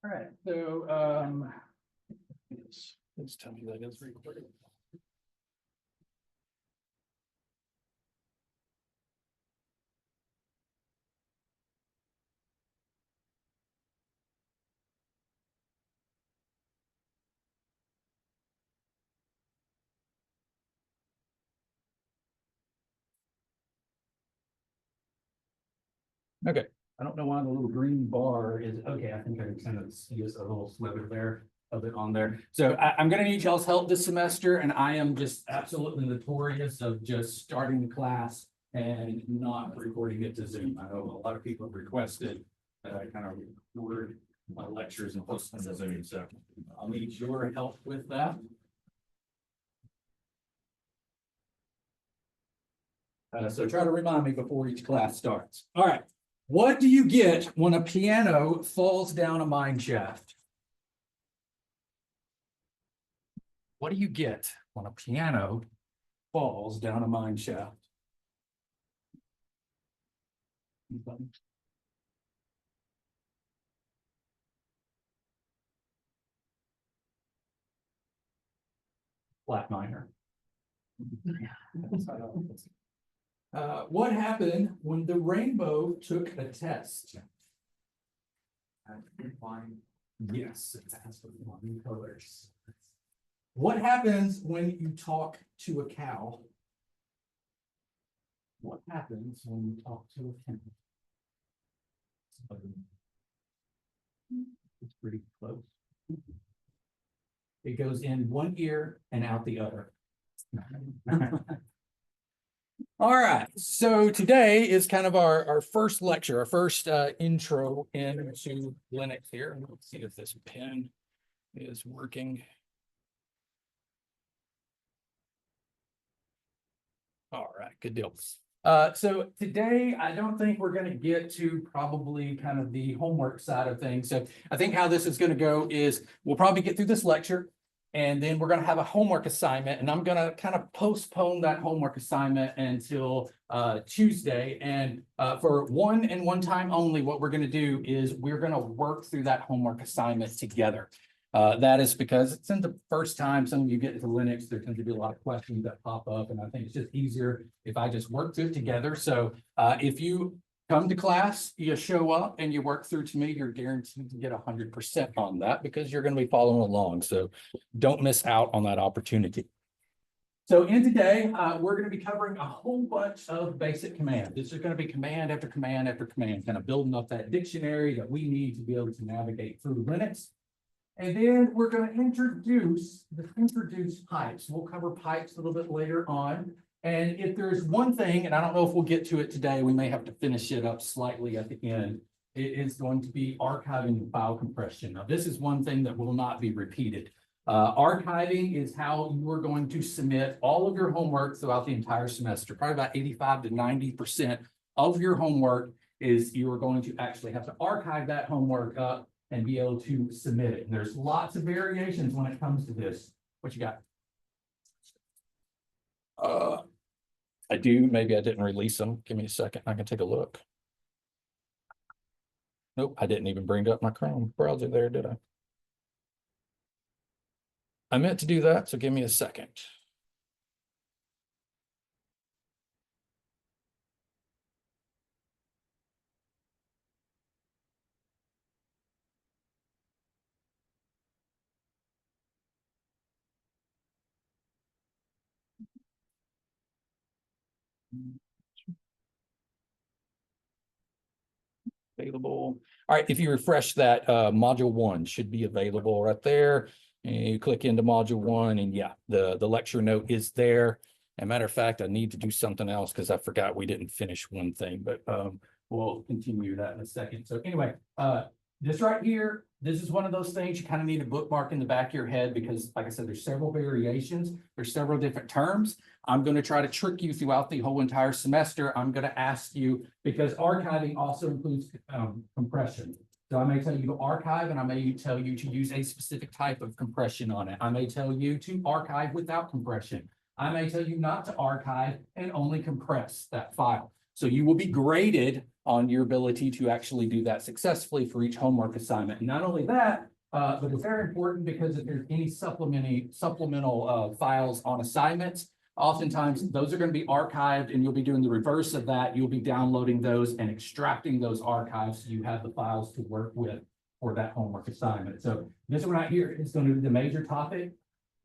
All right, so, let's tell me that is recording. Okay, I don't know why the little green bar is, okay, I think I can kind of see just a little sliver there of it on there. So I'm gonna need y'all's help this semester, and I am just absolutely notorious of just starting the class and not recording it to Zoom. I know a lot of people have requested that I kind of record my lectures and post them to Zoom, so I'll need your help with that. So try to remind me before each class starts. All right. What do you get when a piano falls down a mine shaft? What do you get when a piano falls down a mine shaft? Flat minor. What happened when the rainbow took a test? Yes, it has one colors. What happens when you talk to a cow? What happens when you talk to a cow? It's pretty close. It goes in one ear and out the other. All right, so today is kind of our first lecture, our first intro into Linux here. Let's see if this pen is working. All right, good deal. So today, I don't think we're going to get to probably kind of the homework side of things. So I think how this is going to go is we'll probably get through this lecture, and then we're going to have a homework assignment, and I'm going to kind of postpone that homework assignment until Tuesday. And for one and one time only, what we're going to do is we're going to work through that homework assignment together. That is because it's in the first time some of you get into Linux, there tends to be a lot of questions that pop up, and I think it's just easier if I just work through it together. So if you come to class, you show up and you work through to me, you're guaranteed to get 100% on that because you're going to be following along. So don't miss out on that opportunity. So in today, we're going to be covering a whole bunch of basic commands. This is going to be command after command after command, kind of building up that dictionary that we need to be able to navigate through Linux. And then we're going to introduce pipes. We'll cover pipes a little bit later on. And if there's one thing, and I don't know if we'll get to it today, we may have to finish it up slightly at the end. It is going to be archiving and file compression. Now, this is one thing that will not be repeated. Archiving is how you are going to submit all of your homework throughout the entire semester. Probably about 85 to 90% of your homework is you are going to actually have to archive that homework up and be able to submit it. And there's lots of variations when it comes to this. What you got? I do. Maybe I didn't release them. Give me a second. I can take a look. Nope, I didn't even bring up my Chrome browser there, did I? I meant to do that, so give me a second. Available. All right, if you refresh that, module 1 should be available right there. And you click into module 1, and yeah, the lecture note is there. As a matter of fact, I need to do something else because I forgot we didn't finish one thing, but we'll continue that in a second. So anyway, this right here, this is one of those things you kind of need a bookmark in the back of your head because, like I said, there's several variations. There's several different terms. I'm going to try to trick you throughout the whole entire semester. I'm going to ask you, because archiving also includes compression. So I may tell you to archive, and I may tell you to use a specific type of compression on it. I may tell you to archive without compression. I may tell you not to archive and only compress that file. So you will be graded on your ability to actually do that successfully for each homework assignment. And not only that, but it's very important because if there's any supplemental files on assignments, oftentimes those are going to be archived and you'll be doing the reverse of that. You'll be downloading those and extracting those archives so you have the files to work with for that homework assignment. So this one right here is going to be the major topic.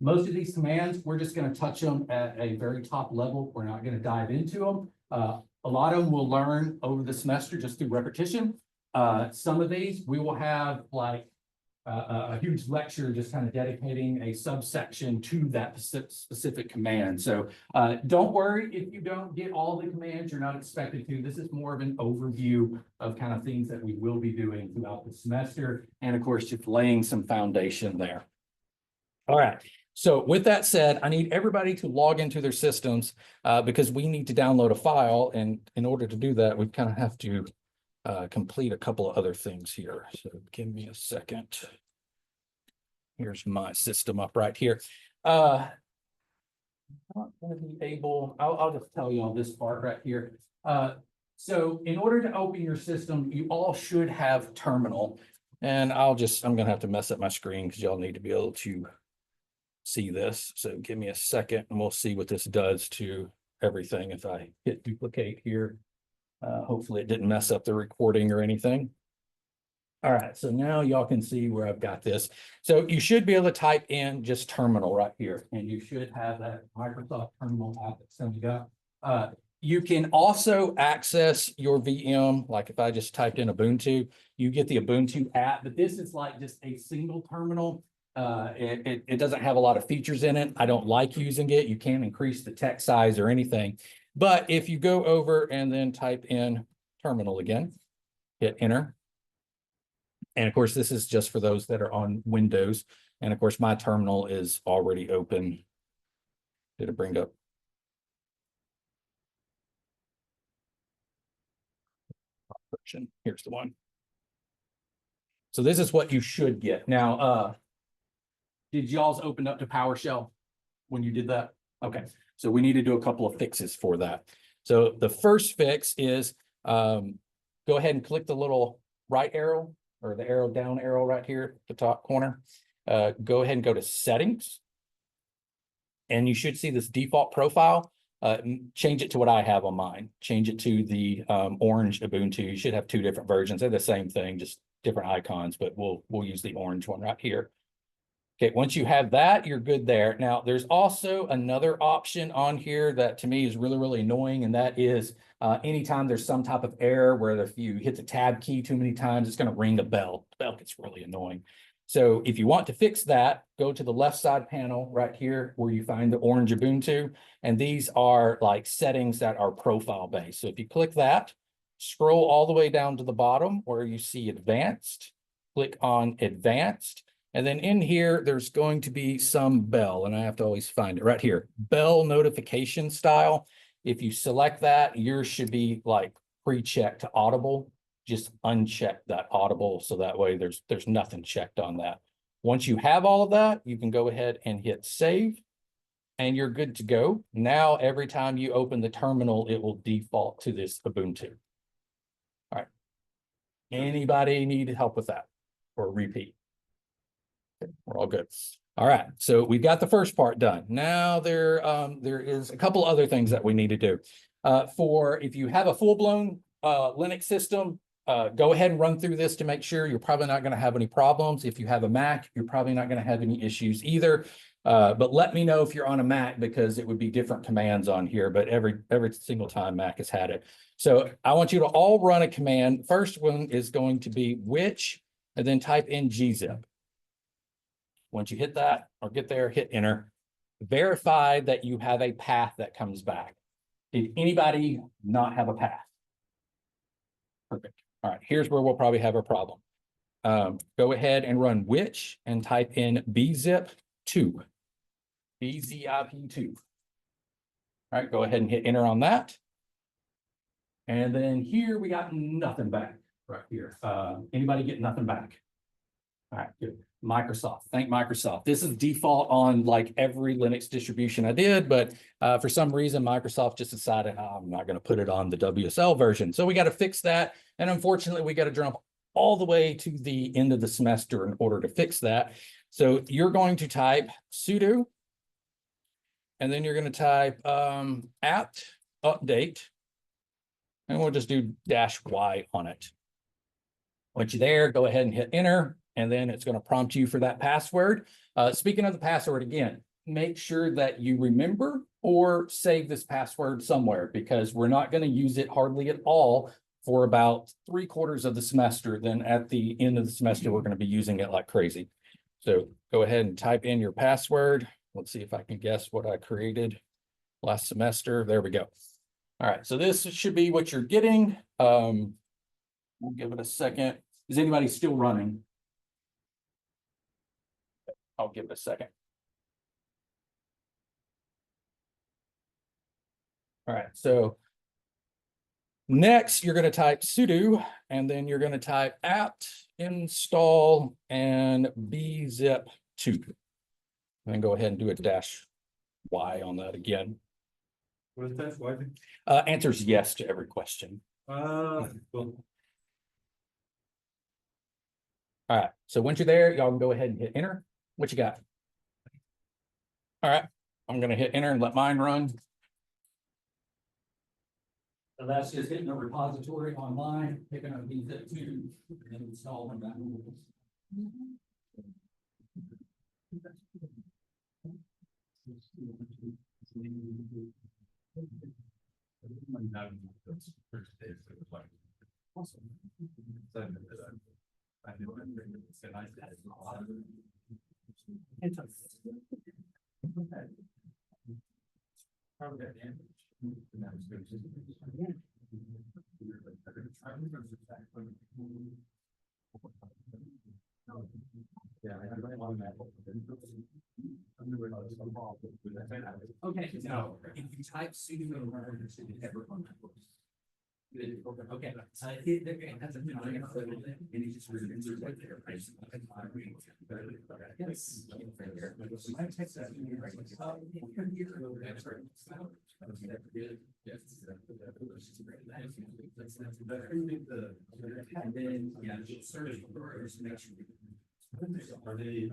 Most of these commands, we're just going to touch them at a very top level. We're not going to dive into them. A lot of them we'll learn over the semester just through repetition. Some of these we will have like a huge lecture just kind of dedicating a subsection to that specific command. So don't worry if you don't get all the commands, you're not expected to. This is more of an overview of kind of things that we will be doing throughout the semester. And of course, just laying some foundation there. All right. So with that said, I need everybody to log into their systems because we need to download a file. And in order to do that, we kind of have to complete a couple of other things here. So give me a second. Here's my system up right here. I'm not going to be able, I'll just tell you on this part right here. So in order to open your system, you all should have terminal. And I'm going to have to mess up my screen because y'all need to be able to see this. So give me a second and we'll see what this does to everything. If I hit duplicate here, hopefully it didn't mess up the recording or anything. All right, so now y'all can see where I've got this. So you should be able to type in just terminal right here, and you should have that Microsoft terminal app that's coming up. You can also access your VM, like if I just typed in Ubuntu, you get the Ubuntu app, but this is like just a single terminal. It doesn't have a lot of features in it. I don't like using it. You can't increase the text size or anything. But if you go over and then type in terminal again, hit enter. And of course, this is just for those that are on Windows. And of course, my terminal is already open. Did it bring up? Here's the one. So this is what you should get. Now, did y'all's open up to PowerShell when you did that? Okay, so we need to do a couple of fixes for that. So the first fix is go ahead and click the little right arrow or the arrow down arrow right here at the top corner. Go ahead and go to settings. And you should see this default profile. Change it to what I have on mine. Change it to the orange Ubuntu. You should have two different versions. They're the same thing, just different icons, but we'll use the orange one right here. Okay, once you have that, you're good there. Now, there's also another option on here that to me is really, really annoying, and that is anytime there's some type of error where if you hit the tab key too many times, it's going to ring a bell. The bell gets really annoying. So if you want to fix that, go to the left side panel right here where you find the orange Ubuntu, and these are like settings that are profile based. So if you click that, scroll all the way down to the bottom where you see advanced, click on advanced. And then in here, there's going to be some bell, and I have to always find it right here. Bell notification style. If you select that, yours should be like pre-checked to audible. Just uncheck that audible, so that way there's nothing checked on that. Once you have all of that, you can go ahead and hit save, and you're good to go. Now, every time you open the terminal, it will default to this Ubuntu. All right. Anybody need help with that or repeat? We're all good. All right, so we've got the first part done. Now there is a couple other things that we need to do. For if you have a full-blown Linux system, go ahead and run through this to make sure you're probably not going to have any problems. If you have a Mac, you're probably not going to have any issues either. But let me know if you're on a Mac because it would be different commands on here, but every single time Mac has had it. So I want you to all run a command. First one is going to be which, and then type in gzip. Once you hit that or get there, hit enter. Verify that you have a path that comes back. Did anybody not have a path? Perfect. All right, here's where we'll probably have a problem. Go ahead and run which and type in bzip2. bzip2. All right, go ahead and hit enter on that. And then here we got nothing back right here. Anybody get nothing back? All right, good. Microsoft. Thank Microsoft. This is default on like every Linux distribution I did, but for some reason, Microsoft just decided, "Oh, I'm not going to put it on the WSL version." So we got to fix that. And unfortunately, we got to jump all the way to the end of the semester in order to fix that. So you're going to type sudo, and then you're going to type apt update, and we'll just do -y on it. Once you're there, go ahead and hit enter, and then it's going to prompt you for that password. Speaking of the password again, make sure that you remember or save this password somewhere, because we're not going to use it hardly at all for about 3/4 of the semester. Then at the end of the semester, we're going to be using it like crazy. So go ahead and type in your password. Let's see if I can guess what I created last semester. There we go. All right, so this should be what you're getting. We'll give it a second. Is anybody still running? I'll give it a second. All right, so next you're going to type sudo, and then you're going to type apt install and bzip2. And then go ahead and do a -y on that again. What is that? Why? Answers yes to every question. Well, All right, so once you're there, y'all can go ahead and hit enter. What you got? All right, I'm gonna hit enter and let mine run. So that's just hitting a repository online, picking up bzip2 and installing that. Okay, now if you type sudo and run, it should never run that course. Good, okay. That's a and he just returns right there. Yes. And then, yeah, search for just make sure. are they?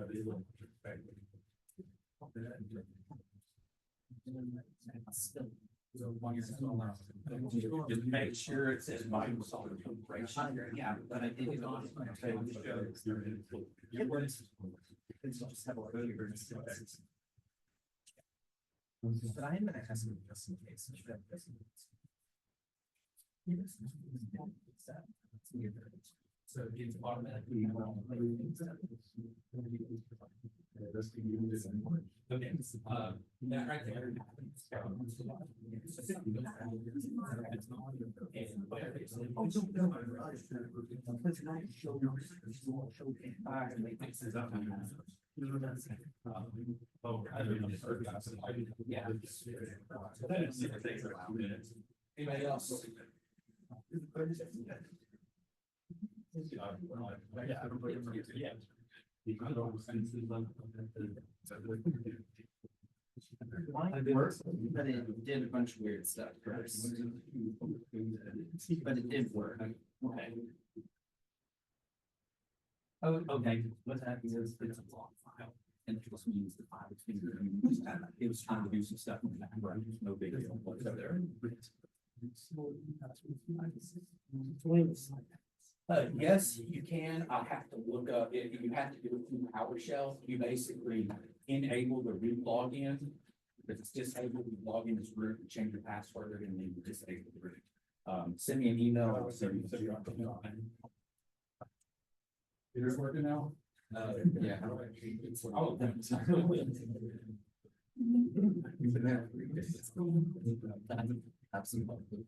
Just make sure it says Microsoft Corporation. Yeah, but I did it on. But I am gonna ask you just in case. So it's automatically. Okay, that right there. Yeah. Anybody else? Yeah. Mine worked, but it did a bunch of weird stuff first. But it did work. Okay. Oh, okay, what's happening is it's a log file, and it just means the file is being used. It was trying to do some stuff in the background, no big deal whatsoever. Yes, you can. I have to look up, if you have to do it through PowerShell, you basically enable the root login. If it's disabled, you log in as root, change your password, and then you disable the root. Send me an email. I'll send you. Yours working now? Yeah. Oh, thanks. Absolutely.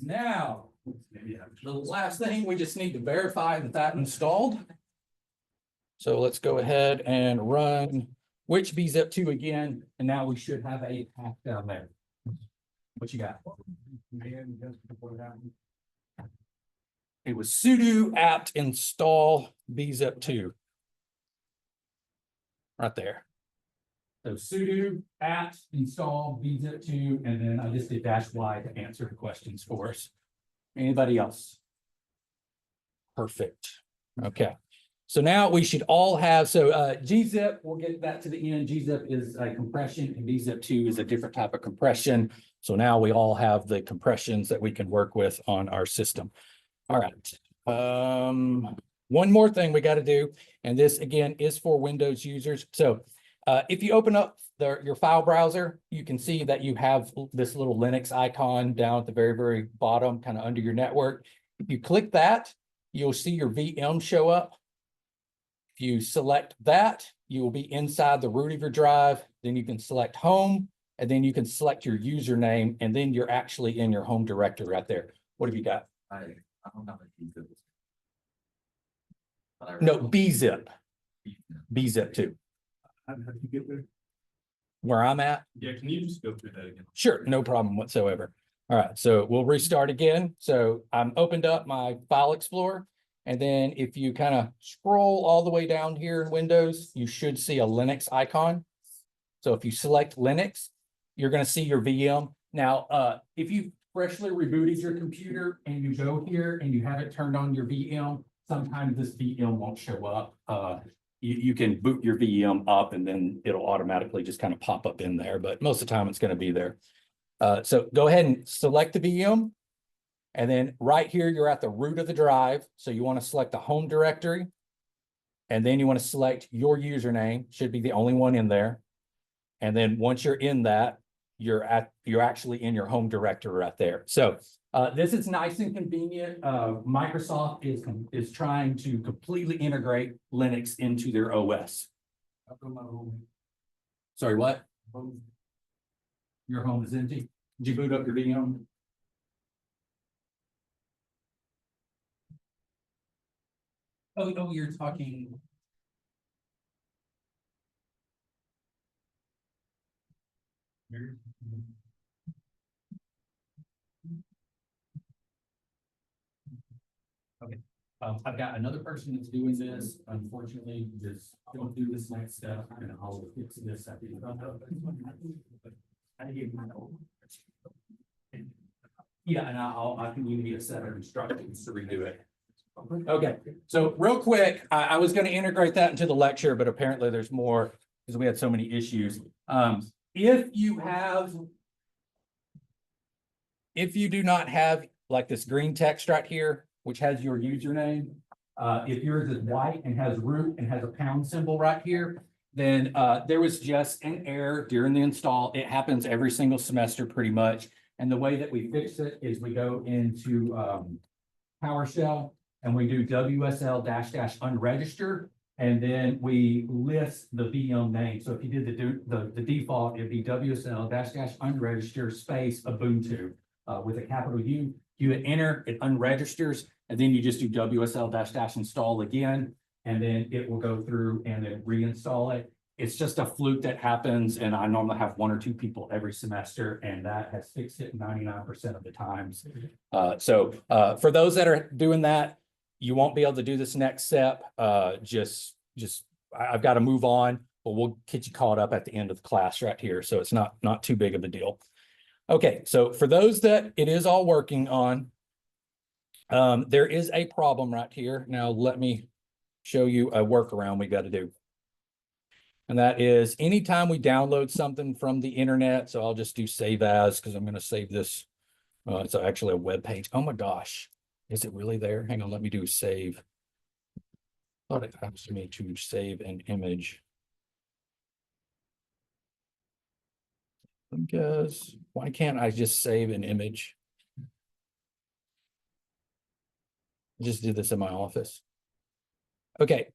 Now, the last thing, we just need to verify that that installed. So let's go ahead and run which bzip2 again, and now we should have a path down there. What you got? It was sudo apt install bzip2. Right there. So sudo apt install bzip2, and then I just did -y to answer the questions for us. Anybody else? Perfect. Okay. So now we should all have, so gzip, we'll get that to the end. Gzip is a compression and bzip2 is a different type of compression. So now we all have the compressions that we can work with on our system. All right. One more thing we got to do, and this again is for Windows users. So if you open up your file browser, you can see that you have this little Linux icon down at the very, very bottom, kind of under your network. If you click that, you'll see your VM show up. If you select that, you will be inside the root of your drive. Then you can select home, and then you can select your username, and then you're actually in your home directory right there. What have you got? I don't have a bzip. No, bzip, bzip2, How did you get there? where I'm at. Yeah, can you just go through that again? Sure, no problem whatsoever. All right, so we'll restart again. So I'm opened up my file explorer. And then if you kind of scroll all the way down here in Windows, you should see a Linux icon. So if you select Linux, you're going to see your VM. Now, if you freshly rebooted your computer and you go here and you haven't turned on your VM, sometimes this VM won't show up. You can boot your VM up and then it'll automatically just kind of pop up in there. But most of the time it's going to be there. So go ahead and select the VM. And then right here, you're at the root of the drive. So you want to select the home directory. And then you want to select your username, should be the only one in there. And then once you're in that, you're actually in your home directory right there. So this is nice and convenient. Microsoft is trying to completely integrate Linux into their OS. Sorry, what? Your home is empty? Did you boot up your VM? Oh, you're talking. Okay, I've got another person that's doing this. Unfortunately, just don't do this next step, and I'll fix this at the end. Yeah, and I can give you a set of instructions to redo it. Okay, so real quick, I was going to integrate that into the lecture, but apparently there's more because we had so many issues. If you do not have like this green text right here, which has your username, if yours is white and has root and has a pound symbol right here, then there was just an error during the install. It happens every single semester pretty much. And the way that we fix it is we go into PowerShell and we do WSL --unregister. And then we list the VM name. So if you did the default, it'd be WSL --unregister space Ubuntu with a capital U. You hit enter, it unregisters, and then you just do WSL --install again, and then it will go through and then reinstall it. It's just a fluke that happens, and I normally have 1 or 2 people every semester, and that has fixed it 99% of the times. So for those that are doing that, you won't be able to do this next step. I've got to move on, but we'll get you caught up at the end of the class right here. So it's not too big of a deal. Okay, so for those that it is all working on, there is a problem right here. Now let me show you a workaround we got to do. And that is anytime we download something from the internet. So I'll just do save as because I'm going to save this. It's actually a web page. Oh my gosh. Is it really there? Hang on, let me do save. Thought it asked me to save an image. Because why can't I just save an image? I just did this in my office. Okay.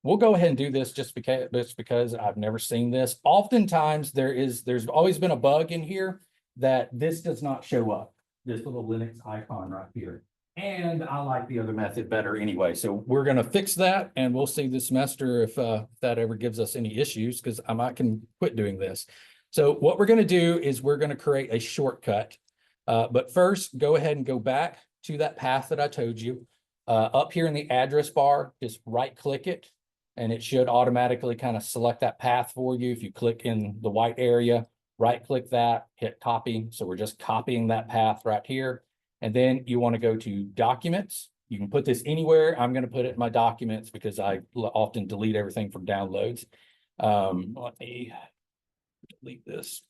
We'll go ahead and do this just because I've never seen this. Oftentimes there's always been a bug in here that this does not show up, this little Linux icon right here. And I like the other method better anyway. So we're going to fix that and we'll see this semester if that ever gives us any issues, because I might can quit doing this. So what we're going to do is we're going to create a shortcut. But first, go ahead and go back to that path that I told you. Up here in the address bar, just right click it. And it should automatically kind of select that path for you. If you click in the white area, right click that, hit copy. So we're just copying that path right here. And then you want to go to documents. You can put this anywhere. I'm going to put it in my documents because I often delete everything from downloads. Let me delete this.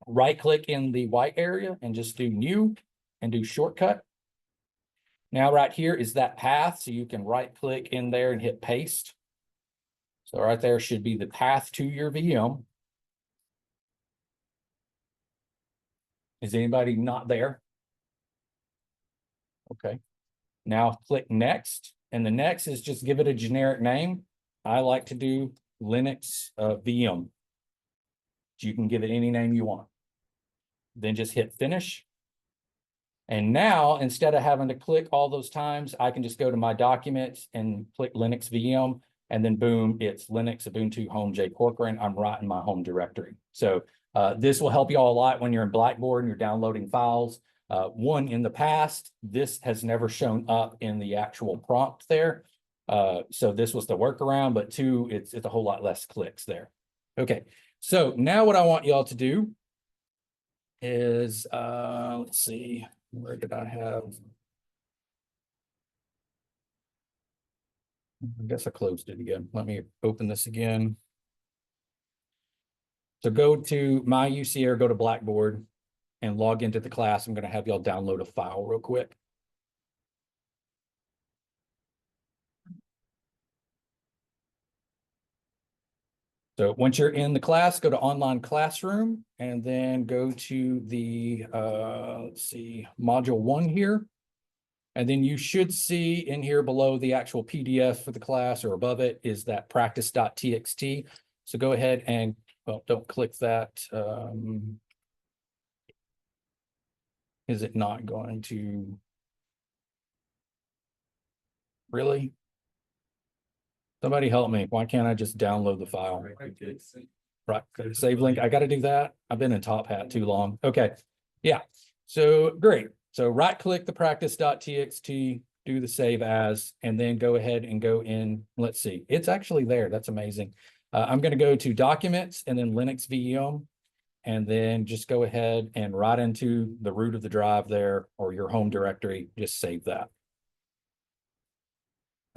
Right click in the white area and just do new and do shortcut. Now right here is that path. So you can right click in there and hit paste. So right there should be the path to your VM. Is anybody not there? Okay. Now click next. And the next is just give it a generic name. I like to do Linux VM. You can give it any name you want. Then just hit finish. And now, instead of having to click all those times, I can just go to my documents and click Linux VM. And then boom, it's Linux, Ubuntu, Home, J. Corcoran. I'm right in my home directory. So this will help you all a lot when you're in Blackboard and you're downloading files. One, in the past, this has never shown up in the actual prompt there. So this was the workaround, but two, it's a whole lot less clicks there. Okay, so now what I want y'all to do is, let's see, where did I have? I guess I closed it again. Let me open this again. So go to my UC or go to Blackboard and log into the class. I'm going to have y'all download a file real quick. So once you're in the class, go to online classroom and then go to the, let's see, module 1 here. And then you should see in here below the actual PDF for the class, or above it is that practice.txt. So go ahead and, well, don't click that. Is it not going to? Really? Somebody help me. Why can't I just download the file? Right, save link. I got to do that. I've been in Top Hat too long. Okay. Yeah. So great. So right click the practice.txt, do the save as, and then go ahead and go in. Let's see. It's actually there. That's amazing. I'm going to go to documents and then Linux VM, and then just go ahead and right into the root of the drive there or your home directory. Just save that.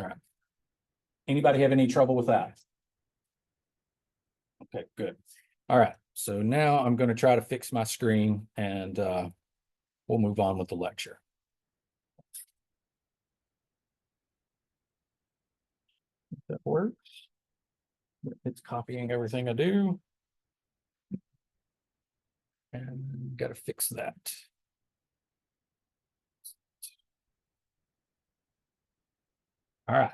All right. Anybody have any trouble with that? Okay, good. All right. So now I'm going to try to fix my screen and we'll move on with the lecture. If that works. It's copying everything I do. And got to fix that. All right.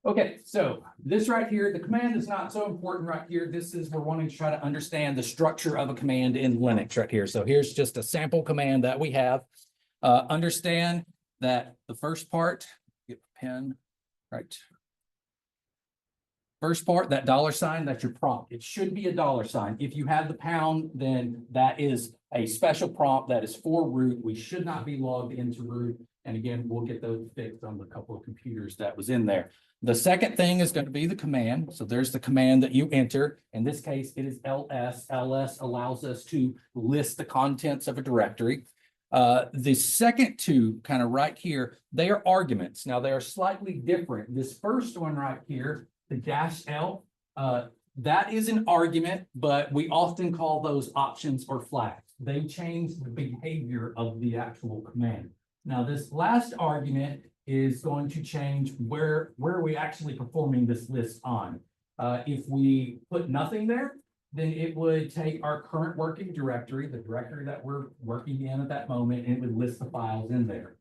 Okay, so this right here, the command is not so important right here. This is, we're wanting to try to understand the structure of a command in Linux right here. So here's just a sample command that we have. Understand that the first part, get the pen, right? First part, that $sign, that's your prompt. It should be a $sign. If you have the pound, then that is a special prompt that is for root. We should not be logged into root. And again, we'll get those fixed on the couple of computers that was in there. The second thing is going to be the command. So there's the command that you enter. In this case, it is ls. ls allows us to list the contents of a directory. The second two, kind of right here, they are arguments. Now, they are slightly different. This first one right here, the -L, that is an argument, but we often call those options or flags. They change the behavior of the actual command. Now, this last argument is going to change where are we actually performing this list on. If we put nothing there, then it would take our current working directory, the directory that we're working in at that moment, and it would list the files in there.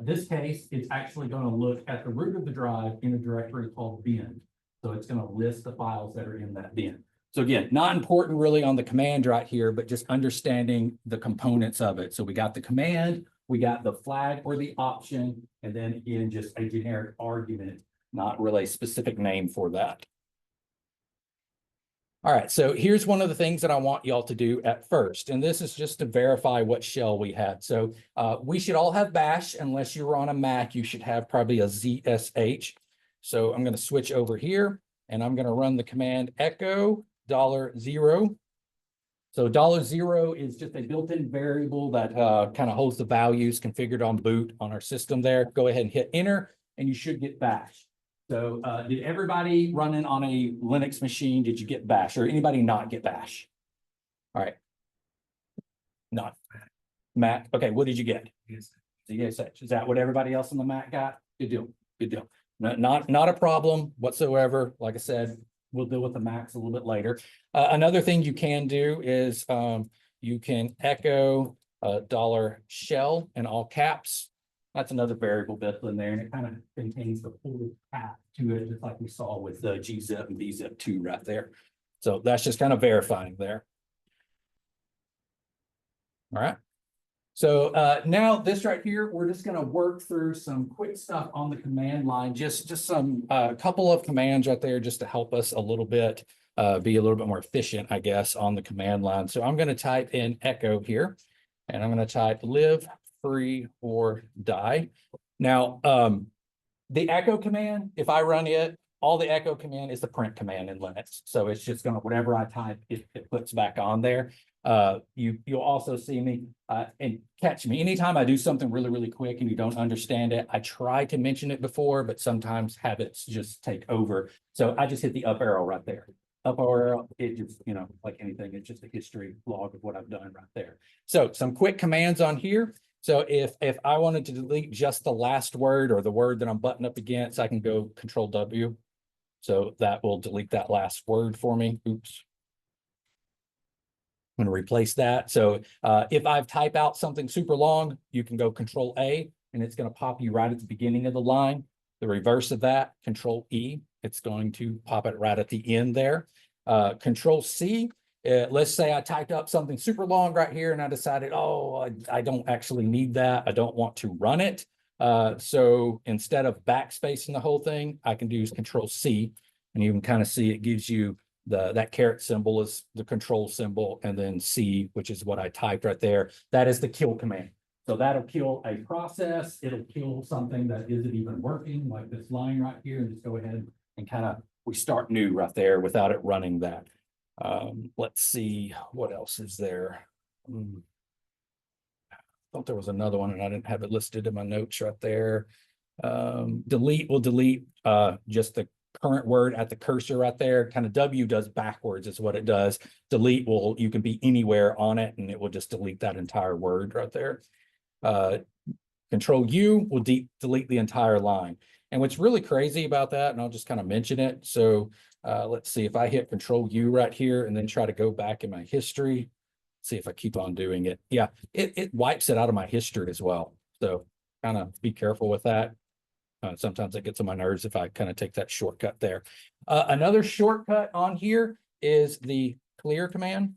This case, it's actually going to look at the root of the drive in a directory called bin. So it's going to list the files that are in that bin. So again, not important really on the command right here, but just understanding the components of it. So we got the command, we got the flag or the option, and then again, just a generic argument, not really a specific name for that. All right, so here's one of the things that I want y'all to do at first, and this is just to verify what shell we had. So we should all have bash. Unless you're on a Mac, you should have probably a ZSH. So I'm going to switch over here, and I'm going to run the command echo $0. So $0 is just a built-in variable that kind of holds the values configured on boot on our system there. Go ahead and hit enter, and you should get bash. So did everybody running on a Linux machine, did you get bash, or anybody not get bash? All right. Not Mac. Okay, what did you get? ZSH. Is that what everybody else on the Mac got? Good deal. Good deal. Not a problem whatsoever. Like I said, we'll deal with the Macs a little bit later. Another thing you can do is you can echo $shell in all caps. That's another variable built in there, and it kind of contains the full path to it, just like we saw with the gzip and bzip2 right there. So that's just kind of verifying there. All right. So now this right here, we're just going to work through some quick stuff on the command line, just some couple of commands right there, just to help us a little bit, be a little bit more efficient, I guess, on the command line. So I'm going to type in echo here, and I'm going to type live, free, or die. Now, the echo command, if I run it, all the echo command is the print command in Linux. So it's just going to, whatever I type, it puts back on there. You'll also see me and catch me anytime I do something really, really quick and you don't understand it. I try to mention it before, but sometimes habits just take over. So I just hit the up arrow right there. Up arrow, it just, you know, like anything, it's just a history log of what I've done right there. So some quick commands on here. So if I wanted to delete just the last word or the word that I'm buttoned up against, I can go Control W. So that will delete that last word for me. Oops. I'm going to replace that. So if I've typed out something super long, you can go Control A, and it's going to pop you right at the beginning of the line. The reverse of that, Control E, it's going to pop it right at the end there. Control C. Let's say I typed up something super long right here and I decided, oh, I don't actually need that. I don't want to run it. So instead of backspacing the whole thing, I can use Control C, and you can kind of see it gives you that caret symbol is the control symbol, and then C, which is what I typed right there. That is the kill command. So that'll kill a process. It'll kill something that isn't even working, like this line right here, and just go ahead and kind of, we start new right there without it running that. Let's see, what else is there? I thought there was another one and I didn't have it listed in my notes right there. Delete will delete just the current word at the cursor right there. Kind of W does backwards is what it does. Delete will, you can be anywhere on it and it will just delete that entire word right there. Control U will delete the entire line. And what's really crazy about that, and I'll just kind of mention it. So let's see if I hit Control U right here and then try to go back in my history, see if I keep on doing it. Yeah, it wipes it out of my history as well. So kind of be careful with that. Sometimes it gets on my nerves if I kind of take that shortcut there. Another shortcut on here is the clear command.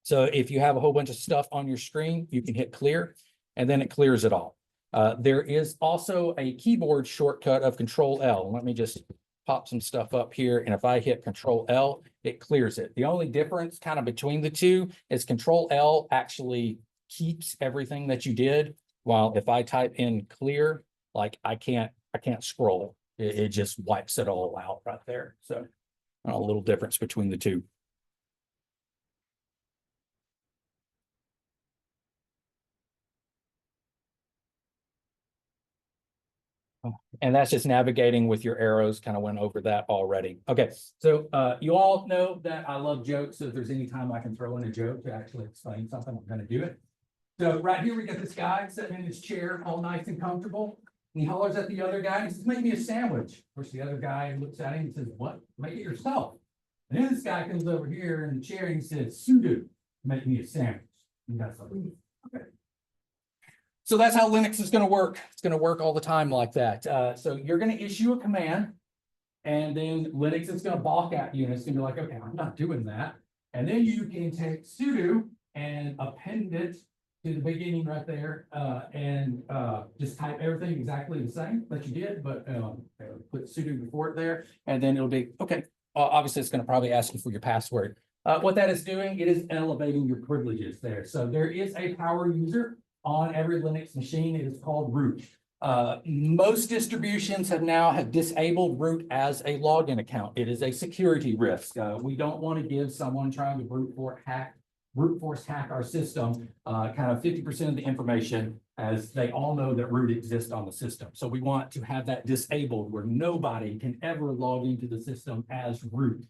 So if you have a whole bunch of stuff on your screen, you can hit clear and then it clears it all. There is also a keyboard shortcut of Control L. Let me just pop some stuff up here. And if I hit Control L, it clears it. The only difference kind of between the two is Control L actually keeps everything that you did. While if I type in clear, like I can't scroll. It just wipes it all out right there. So a little difference between the two. And that's just navigating with your arrows, kind of went over that already. Okay, so you all know that I love jokes. So if there's any time I can throw in a joke to actually explain something, I'm going to do it. So right here, we got this guy sitting in his chair, all nice and comfortable. And he hollers at the other guy and he says, make me a sandwich. Of course, the other guy looks at him and says, what? Make it yourself. And then this guy comes over here in the chair and he says, sudo, make me a sandwich. And that's like, okay. So that's how Linux is going to work. It's going to work all the time like that. So you're going to issue a command, and then Linux is going to balk at you, and it's going to be like, okay, I'm not doing that. And then you can take sudo and append it to the beginning right there, and just type everything exactly the same that you did, but put sudo before it there, and then it'll be okay. Obviously, it's going to probably ask you for your password. What that is doing, it is elevating your privileges there. So there is a power user on every Linux machine. It is called root. Most distributions have disabled root as a login account. It is a security risk. We don't want to give someone trying to brute force hack our system kind of 50% of the information, as they all know that root exists on the system. So we want to have that disabled where nobody can ever log into the system as root.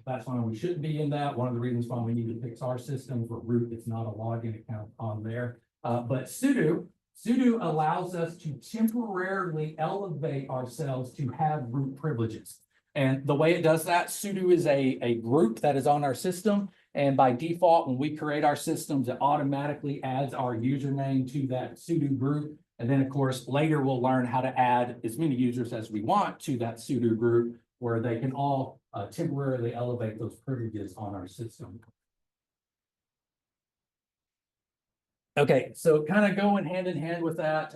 That's why we shouldn't be in that. One of the reasons why we need to fix our system for root, it's not a login account on there. But sudo allows us to temporarily elevate ourselves to have root privileges. And the way it does that, sudo is a group that is on our system. And by default, when we create our systems, it automatically adds our username to that sudo group. And then, of course, later we'll learn how to add as many users as we want to that sudo group, where they can all temporarily elevate those privileges on our system. Okay, so kind of going hand in hand with that,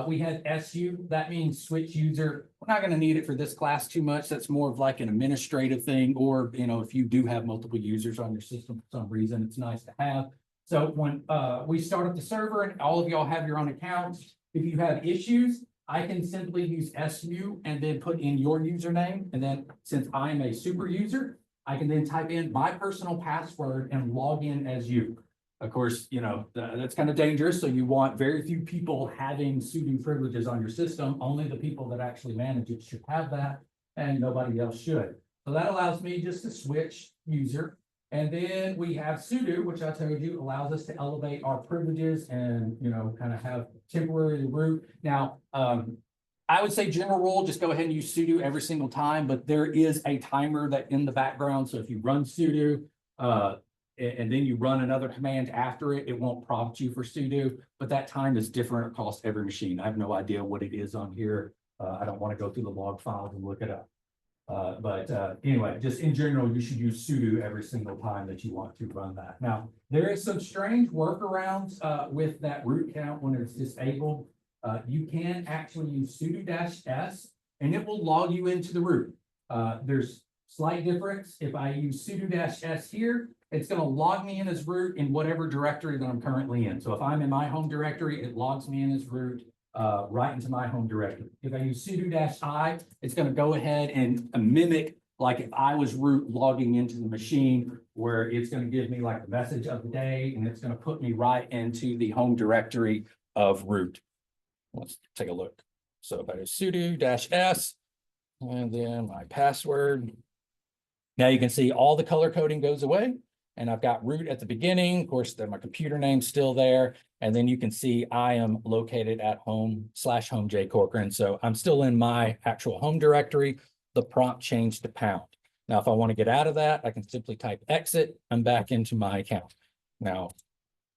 we had SU, that means switch user. We're not going to need it for this class too much. That's more of like an administrative thing, or, if you do have multiple users on your system for some reason, it's nice to have. So when we start up the server and all of y'all have your own accounts, if you have issues, I can simply use SU and then put in your username. And then since I'm a super user, I can then type in my personal password and log in as you. Of course, that's kind of dangerous. So you want very few people having sudo privileges on your system. Only the people that actually manage it should have that, and nobody else should. So that allows me just to switch user. And then we have sudo, which I told you allows us to elevate our privileges and, kind of have temporary root. Now, I would say general rule, just go ahead and use sudo every single time, but there is a timer that in the background. So if you run sudo, and then you run another command after it, it won't prompt you for sudo, but that time is different across every machine. I have no idea what it is on here. I don't want to go through the log files and look it up. Anyway, just in general, you should use sudo every single time that you want to run that. Now, there is some strange workarounds with that root count when it's disabled. You can actually use sudo-s and it will log you into the root. There's slight difference. If I use sudo-s here, it's going to log me in as root in whatever directory that I'm currently in. So if I'm in my home directory, it logs me in as root right into my home directory. If I use sudo-i, it's going to go ahead and mimic like if I was root logging into the machine, where it's going to give me like the message of the day, and it's going to put me right into the home directory of root. Let's take a look. So if I do sudo-s and then my password. Now you can see all the color coding goes away, and I've got root at the beginning. Of course, then my computer name's still there. And then you can see I am located at home /home J Corcoran. So I'm still in my actual home directory. The prompt changed to pound. Now, if I want to get out of that, I can simply type exit. I'm back into my account. Now,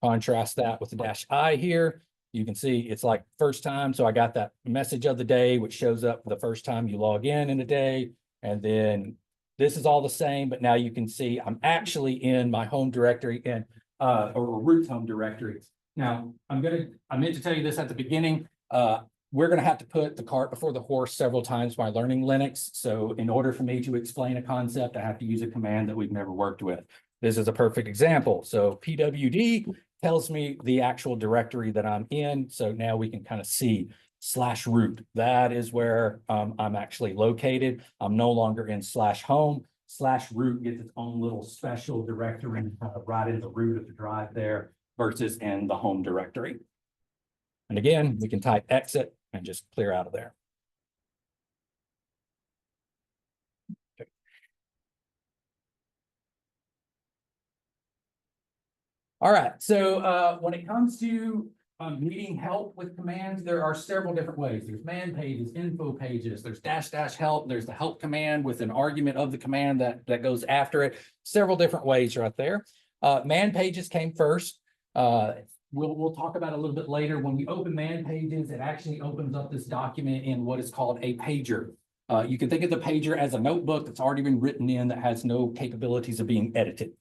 contrast that with the -i here. You can see it's like first time. So I got that message of the day, which shows up the first time you log in a day. And then this is all the same, but now you can see I'm actually in my home directory and or root home directory. Now I meant to tell you this at the beginning. We're going to have to put the cart before the horse several times while learning Linux. So in order for me to explain a concept, I have to use a command that we've never worked with. This is a perfect example. So pwd tells me the actual directory that I'm in. So now we can kind of see /root. That is where I'm actually located. I'm no longer in /home. /root gets its own little special directory right in the root of the drive there versus in the home directory. And again, we can type exit and just clear out of there. Okay. All right, so when it comes to needing help with commands, there are several different ways. There's man pages, info pages, there's dash help, there's the help command with an argument of the command that goes after it. Several different ways right there. Man pages came first. We'll talk about it a little bit later. When we open man pages, it actually opens up this document in what is called a pager. You can think of the pager as a notebook that's already been written in that has no capabilities of being edited.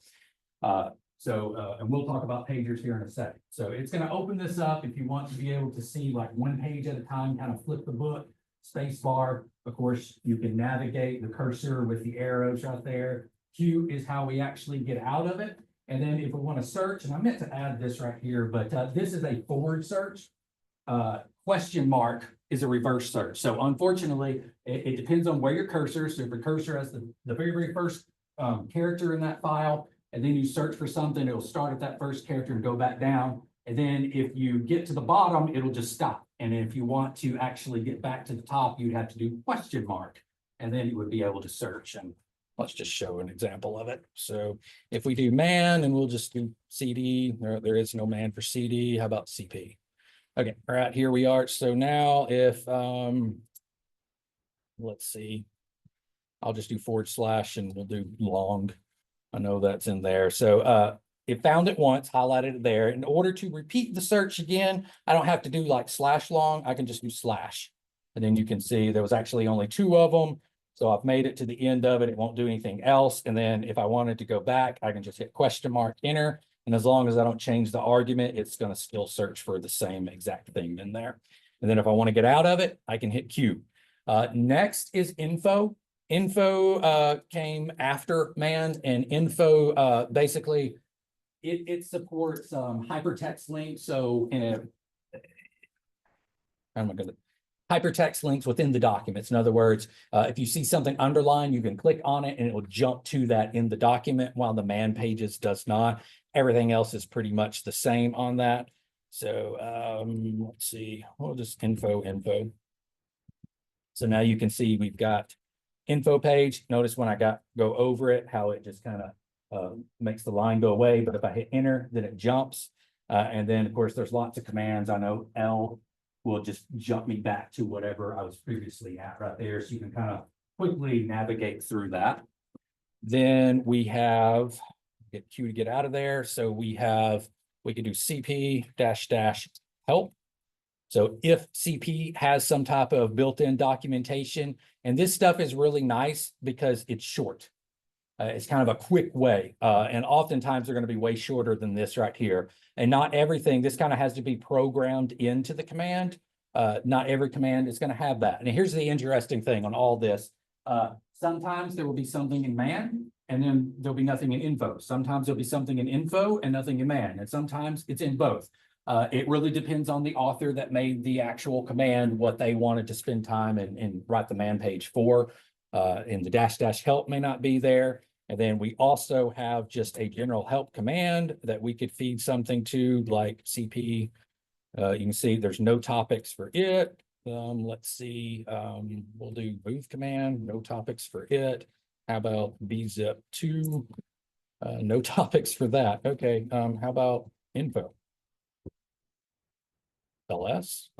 And we'll talk about pagers here in a second. So it's going to open this up if you want to be able to see like one page at a time, kind of flip the book, space bar. Of course, you can navigate the cursor with the arrows right there. Q is how we actually get out of it. And then if we want to search, and I meant to add this right here, but this is a forward search. Question mark is a reverse search. So unfortunately, it depends on where your cursor. So if your cursor has the very first character in that file, and then you search for something, it'll start at that first character and go back down. And then if you get to the bottom, it'll just stop. And if you want to actually get back to the top, you'd have to do question mark, and then you would be able to search. And let's just show an example of it. So if we do man, and we'll just do CD, there is no man for CD. How about CP? Okay, all right, here we are. So now if, let's see, I'll just do / and we'll do long. I know that's in there. So it found it once, highlighted it there. In order to repeat the search again, I don't have to do like /long. I can just do /. And then you can see there was actually only 2 of them. So I've made it to the end of it. It won't do anything else. And then if I wanted to go back, I can just hit question mark, enter. And as long as I don't change the argument, it's going to still search for the same exact thing in there. And then if I want to get out of it, I can hit Q. Next is info. Info came after man, and info basically it supports hypertext links. So in a hypertext links within the documents. In other words, if you see something underlined, you can click on it and it will jump to that in the document, while the man pages does not. Everything else is pretty much the same on that. So let's see, we'll just info. So now you can see we've got info page. Notice when I go over it, how it just kind of makes the line go away. But if I hit enter, then it jumps. And then of course, there's lots of commands. I know L will just jump me back to whatever I was previously at right there. So you can kind of quickly navigate through that. Then we have get Q to get out of there. So we can do CP -- help. So if CP has some type of built-in documentation, and this stuff is really nice because it's short. It's kind of a quick way. And oftentimes they're going to be way shorter than this right here. And not everything, this kind of has to be programmed into the command. Not every command is going to have that. And here's the interesting thing on all this. Sometimes there will be something in man, and then there'll be nothing in info. Sometimes there'll be something in info and nothing in man. And sometimes it's in both. It really depends on the author that made the actual command, what they wanted to spend time and write the man page for. And the -- help may not be there. And then we also have just a general help command that we could feed something to, like CP. You can see there's no topics for it. Let's see, we'll do move command, no topics for it. How about bzip2? No topics for that. Okay, how about info? LS?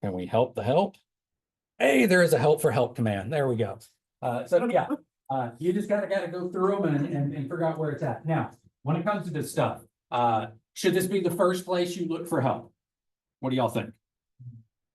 Can we help the help? Hey, there is a help for help command. There we go. So yeah, you just gotta go through them and figure out where it's at. Now, when it comes to this stuff, should this be the first place you look for help? What do y'all think?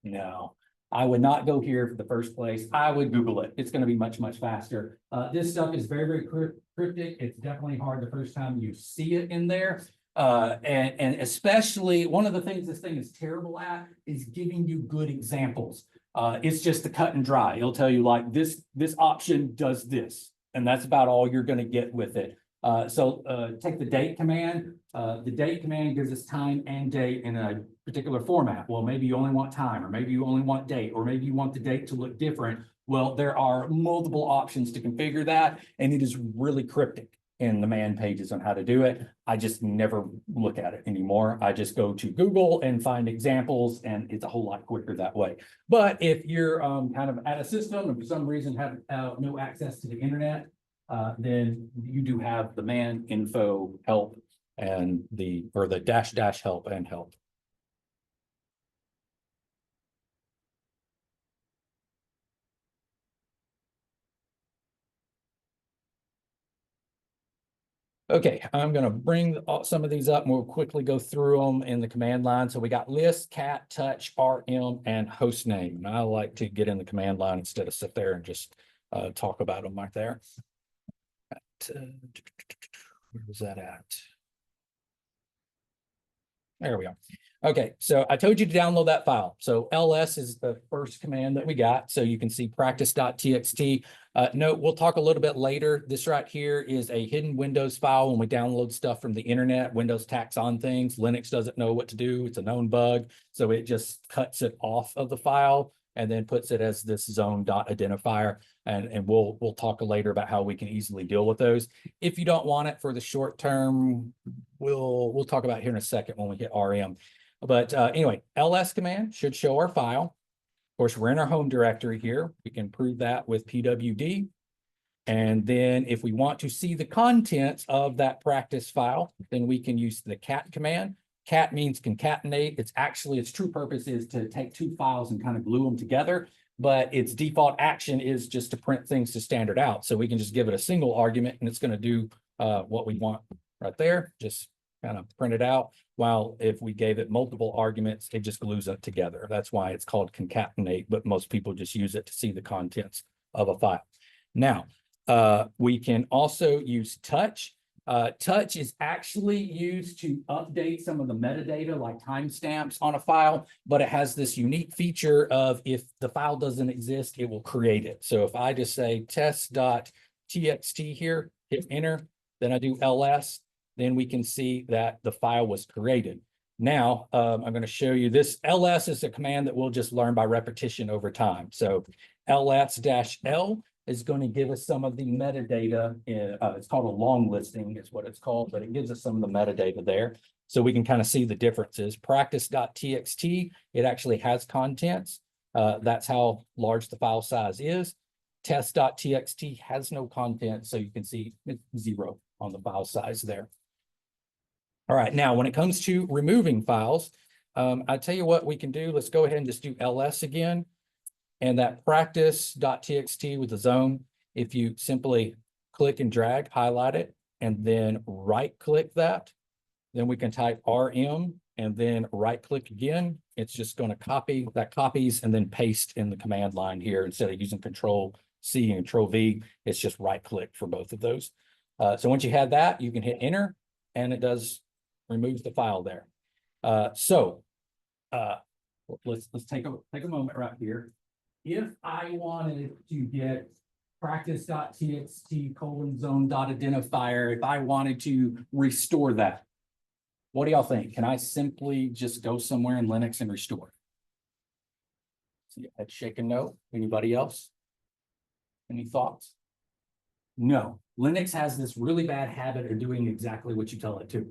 No, I would not go here for the first place. I would Google it. It's going to be much, much faster. This stuff is very, very cryptic. It's definitely hard the first time you see it in there. And especially one of the things this thing is terrible at is giving you good examples. It's just the cut and dry. It'll tell you like this option does this, and that's about all you're going to get with it. So take the date command. The date command gives us time and date in a particular format. Well, maybe you only want time, or maybe you only want date, or maybe you want the date to look different. Well, there are multiple options to configure that, and it is really cryptic in the man pages on how to do it. I just never look at it anymore. I just go to Google and find examples, and it's a whole lot quicker that way. But if you're kind of at a system and for some reason have no access to the internet, then you do have the man info help and or the dash help and help. Okay, I'm gonna bring some of these up and we'll quickly go through them in the command line. So we got list, cat, touch, RM, and host name. And I like to get in the command line instead of sit there and just talk about them right there. Where was that at? There we are. Okay, so I told you to download that file. So ls is the first command that we got. So you can see practice.txt. Note, we'll talk a little bit later. This right here is a hidden Windows file. When we download stuff from the internet, Windows tacks on things. Linux doesn't know what to do. It's a known bug. So it just cuts it off of the file and then puts it as this zone.identifier. And we'll talk later about how we can easily deal with those. If you don't want it for the short term, we'll talk about it here in a second when we hit RM. But anyway, ls command should show our file. Of course, we're in our home directory here. We can prove that with pwd. And then if we want to see the contents of that practice file, then we can use the cat command. Cat means concatenate. Its true purpose is to take two files and kind of glue them together, but its default action is just to print things to standard out. So we can just give it a single argument and it's going to do what we want right there. Just kind of print it out. While if we gave it multiple arguments, it just glues it together. That's why it's called concatenate, but most people just use it to see the contents of a file. Now, we can also use touch. Touch is actually used to update some of the metadata like timestamps on a file, but it has this unique feature of if the file doesn't exist, it will create it. So if I just say test.txt here, hit enter, then I do ls, then we can see that the file was created. Now, I'm going to show you this. ls is a command that we'll just learn by repetition over time. So ls-l is going to give us some of the metadata. It's called a long listing is what it's called, but it gives us some of the metadata there. So we can kind of see the differences. Practice.txt, it actually has contents. That's how large the file size is. Test.txt has no content, so you can see it's 0 on the file size there. All right, now when it comes to removing files, I tell you what we can do. Let's go ahead and just do ls again. And that practice.txt with the zone, if you simply click and drag, highlight it, and then right click that, then we can type RM and then right click again. It's just going to copy, that copies and then paste in the command line here. Instead of using Control C and Control V, it's just right click for both of those. So once you have that, you can hit enter and it does remove the file there. Let's take a moment right here. If I wanted to get practice.txt :zone.identifier, if I wanted to restore that, what do y'all think? Can I simply just go somewhere in Linux and restore? See, I'd shake a no. Anybody else? Any thoughts? No. Linux has this really bad habit of doing exactly what you tell it to.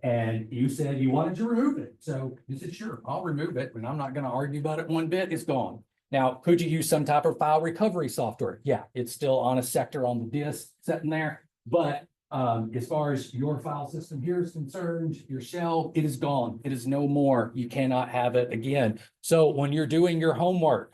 And you said you wanted to remove it. So you said, sure, I'll remove it, and I'm not going to argue about it one bit. It's gone. Now, could you use some type of file recovery software? Yeah, it's still on a sector on the disk sitting there. But as far as your file system here is concerned, your shell, it is gone. It is no more. You cannot have it again. So when you're doing your homework,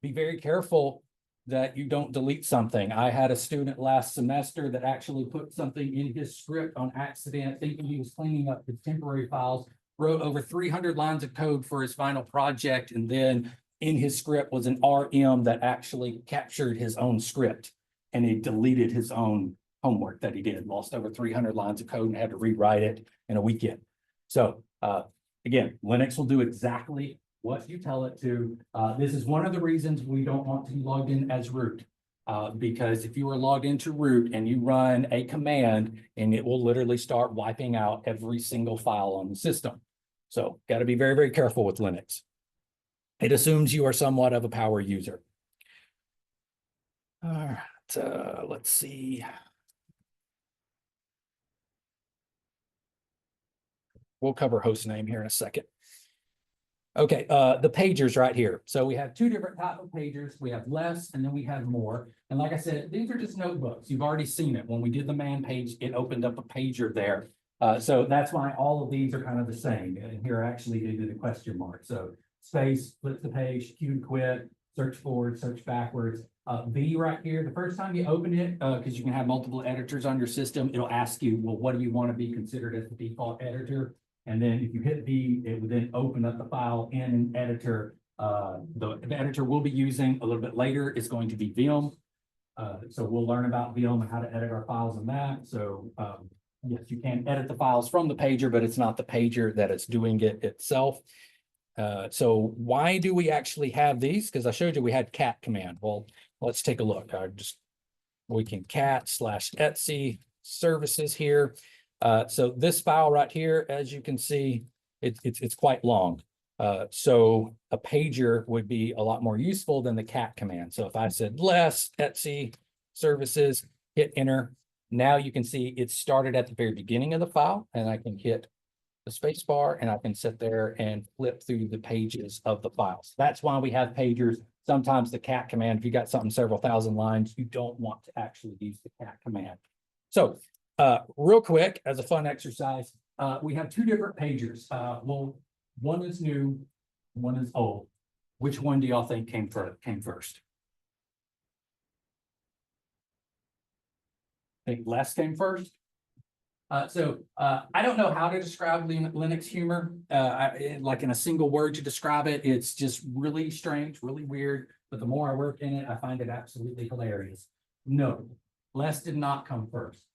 be very careful that you don't delete something. I had a student last semester that actually put something in his script on accident, thinking he was cleaning up his temporary files, wrote over 300 lines of code for his final project, and then in his script was an RM that actually captured his own script, and he deleted his own homework that he did, lost over 300 lines of code and had to rewrite it in a weekend. So again, Linux will do exactly what you tell it to. This is one of the reasons we don't want to be logged in as root, because if you are logged into root and you run a command, and it will literally start wiping out every single file on the system. So got to be very, very careful with Linux. It assumes you are somewhat of a power user. All right, let's see. We'll cover host name here in a second. Okay, the pagers right here. So we have two different type of pagers. We have less and then we have more. And like I said, these are just notebooks. You've already seen it. When we did the man page, it opened up a pager there. So that's why all of these are kind of the same. And here actually they did a question mark. So space, flip the page, Q to quit, search forward, search backwards. V right here, the first time you open it, because you can have multiple editors on your system, it'll ask you, well, what do you want to be considered as the default editor? And then if you hit V, it would then open up the file in an editor. The editor we'll be using a little bit later is going to be Vim. So we'll learn about Vim and how to edit our files in that. So yes, you can edit the files from the pager, but it's not the pager that is doing it itself. So why do we actually have these? Because I showed you we had cat command. Well, let's take a look. We can cat/etc services here. So this file right here, as you can see, it's quite long. So a pager would be a lot more useful than the cat command. So if I said less etc services, hit enter. Now you can see it started at the very beginning of the file, and I can hit the space bar and I can sit there and flip through the pages of the files. That's why we have pagers. Sometimes the cat command, if you got something several thousand lines, you don't want to actually use the cat command. So real quick, as a fun exercise, we have two different pagers. Well, one is new, one is old. Which one do y'all think came first? I think less came first. So I don't know how to describe Linux humor, like in a single word to describe it. It's just really strange, really weird. But the more I work in it, I find it absolutely hilarious. No, less did not come first.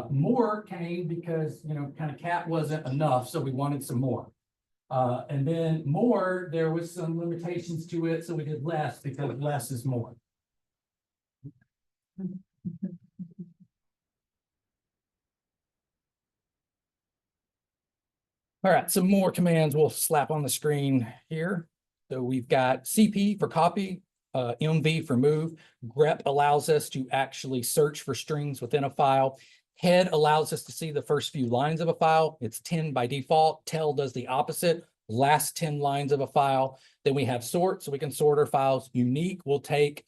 More came because, kind of cat wasn't enough, so we wanted some more. And then more, there was some limitations to it, so we did less because less is more. All right, some more commands we'll slap on the screen here. So we've got CP for copy, MV for move. grep allows us to actually search for strings within a file. Head allows us to see the first few lines of a file. It's 10 by default. Tel does the opposite, last 10 lines of a file. Then we have sort, so we can sort our files. Unique will take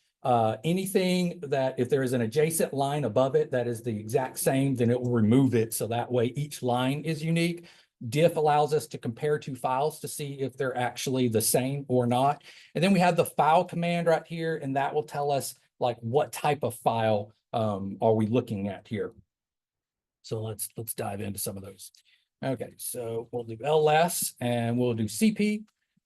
anything that if there is an adjacent line above it that is the exact same, then it will remove it. So that way each line is unique. Diff allows us to compare two files to see if they're actually the same or not. And then we have the file command right here, and that will tell us like what type of file are we looking at here. So let's dive into some of those. Okay, so we'll do ls and we'll do CP,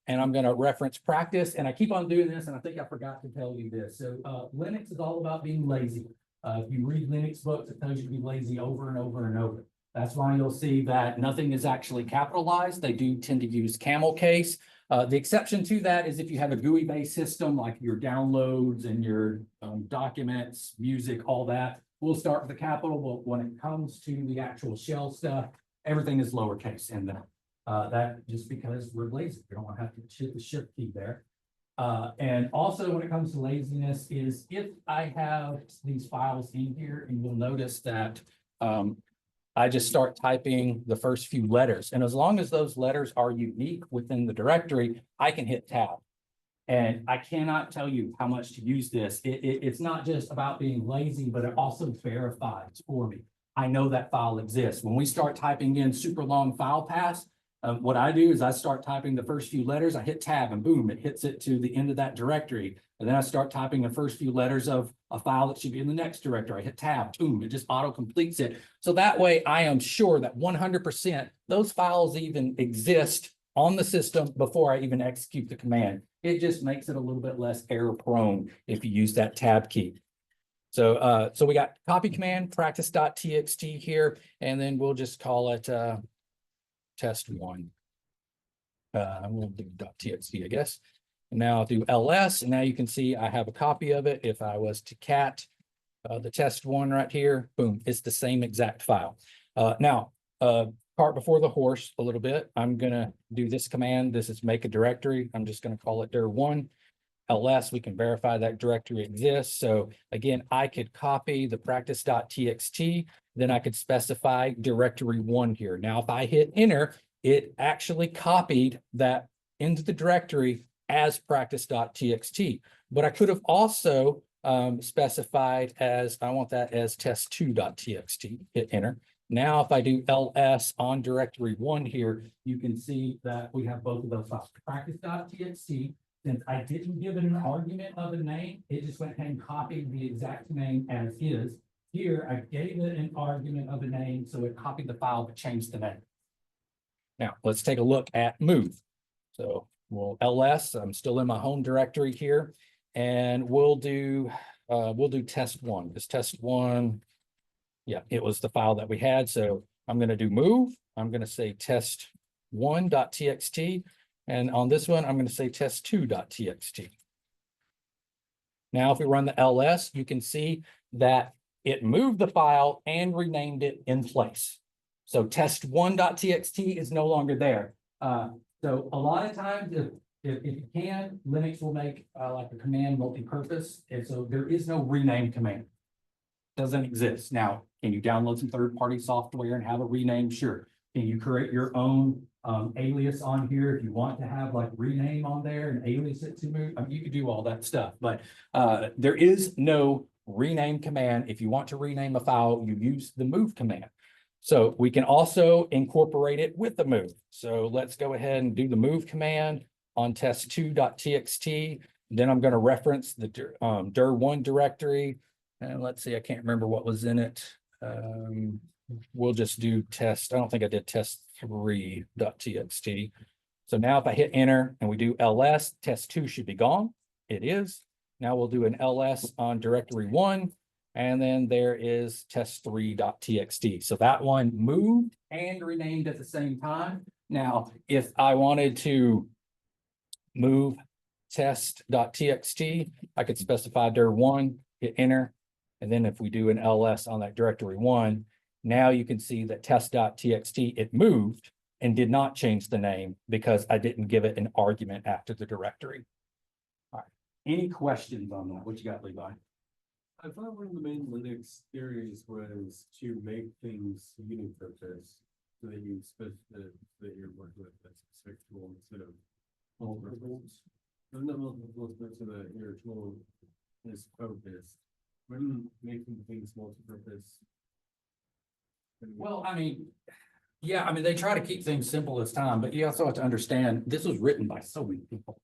and I'm going to reference practice. And I keep on doing this, and I think I forgot to tell you this. So Linux is all about being lazy. If you read Linux books, it tells you to be lazy over and over and over. That's why you'll see that nothing is actually capitalized. They do tend to use camel case. The exception to that is if you have a GUI-based system, like your downloads and your documents, music, all that, we'll start with the capital. But when it comes to the actual shell stuff, everything is lowercase in there. That just because we're lazy. We don't want to have to hit the shift key there. And also when it comes to laziness is if I have these files in here, and you'll notice that I just start typing the first few letters. And as long as those letters are unique within the directory, I can hit tab. And I cannot tell you how much to use this. It's not just about being lazy, but it also verifies for me. I know that file exists. When we start typing in super long file paths, what I do is I start typing the first few letters, I hit tab and boom, it hits it to the end of that directory. And then I start typing the first few letters of a file that should be in the next directory. I hit tab, boom, it just auto completes it. So that way I am sure that 100% those files even exist on the system before I even execute the command. It just makes it a little bit less error prone if you use that tab key. So, so we got copy command, practice.txt here, and then we'll just call it test1. We'll do .txt, I guess. And now I'll do ls, and now you can see I have a copy of it. If I was to cat the test1 right here, boom, it's the same exact file. Now, cart before the horse a little bit. I'm gonna do this command. This is make a directory. I'm just gonna call it dir1. ls, we can verify that directory exists. So again, I could copy the practice.txt, then I could specify directory 1 here. Now, if I hit enter, it actually copied that into the directory as practice.txt. But I could have also specified as, I want that as test2.txt, hit enter. Now, if I do ls on directory 1 here, you can see that we have both of those files, practice.txt. Since I didn't give it an argument of a name, it just went ahead and copied the exact name as is. Here, I gave it an argument of a name, so it copied the file but changed the name. Now, let's take a look at move. So we'll ls, I'm still in my home directory here, and we'll do test1, because test1, yeah, it was the file that we had. So I'm going to do move. I'm going to say test1.txt. And on this one, I'm going to say test2.txt. Now, if we run the ls, you can see that it moved the file and renamed it in place. So test1.txt is no longer there. So a lot of times, if you can, Linux will make like a command multi-purpose. And so there is no rename command. Doesn't exist. Now, can you download some third-party software and have a rename? Sure. Can you create your own alias on here if you want to have like rename on there and alias it to move? I mean, you could do all that stuff, but there is no rename command. If you want to rename a file, you use the move command. So we can also incorporate it with the move. So let's go ahead and do the move command on test2.txt. Then I'm going to reference the dir1 directory. And let's see, I can't remember what was in it. We'll just do test. I don't think I did test3.txt. So now if I hit enter and we do ls, test2 should be gone. It is. Now we'll do an ls on directory 1. And then there is test3.txt. So that one moved and renamed at the same time. Now, if I wanted to move test.txt, I could specify dir1, hit enter. And then if we do an ls on that directory 1, now you can see that test.txt, it moved and did not change the name because I didn't give it an argument after the directory. All right. Any questions on that? What you got, Levi? I thought one of the main Linux theories was to make things unipurpose, so that you that you're working with a specific tool instead of multiple tools. Not multiple tools, but so that your tool is focused. When making things multi-purpose. Well, I mean, yeah, I mean, they try to keep things simple as time, but you also have to understand this was written by so many people.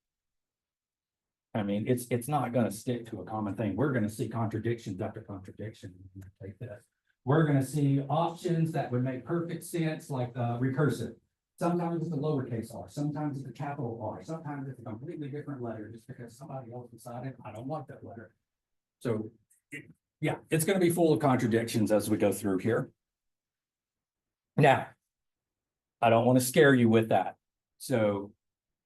I mean, it's not going to stick to a common thing. We're going to see contradictions after contradiction. Take this. We're going to see options that would make perfect sense, like recursive. Sometimes it's a lowercase r, sometimes it's a capital R, sometimes it's a completely different letter just because somebody else decided I don't want that letter. So, yeah, it's going to be full of contradictions as we go through here. Now, I don't want to scare you with that. So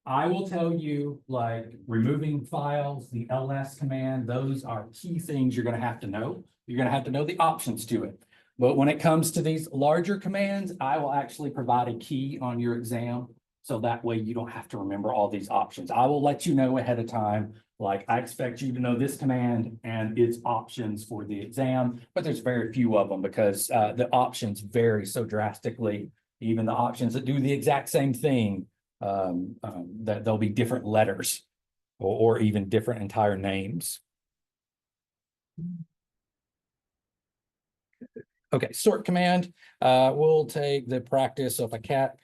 I will tell you, like, removing files, the ls command, those are key things you're going to have to know. You're going to have to know the options to it. But when it comes to these larger commands, I will actually provide a key on your exam. So that way you don't have to remember all these options. I will let you know ahead of time, like I expect you to know this command and its options for the exam, but there's very few of them because the options vary so drastically. Even the options that do the exact same thing, that there'll be different letters or even different entire names. Okay, sort command, we'll take the practice of a cat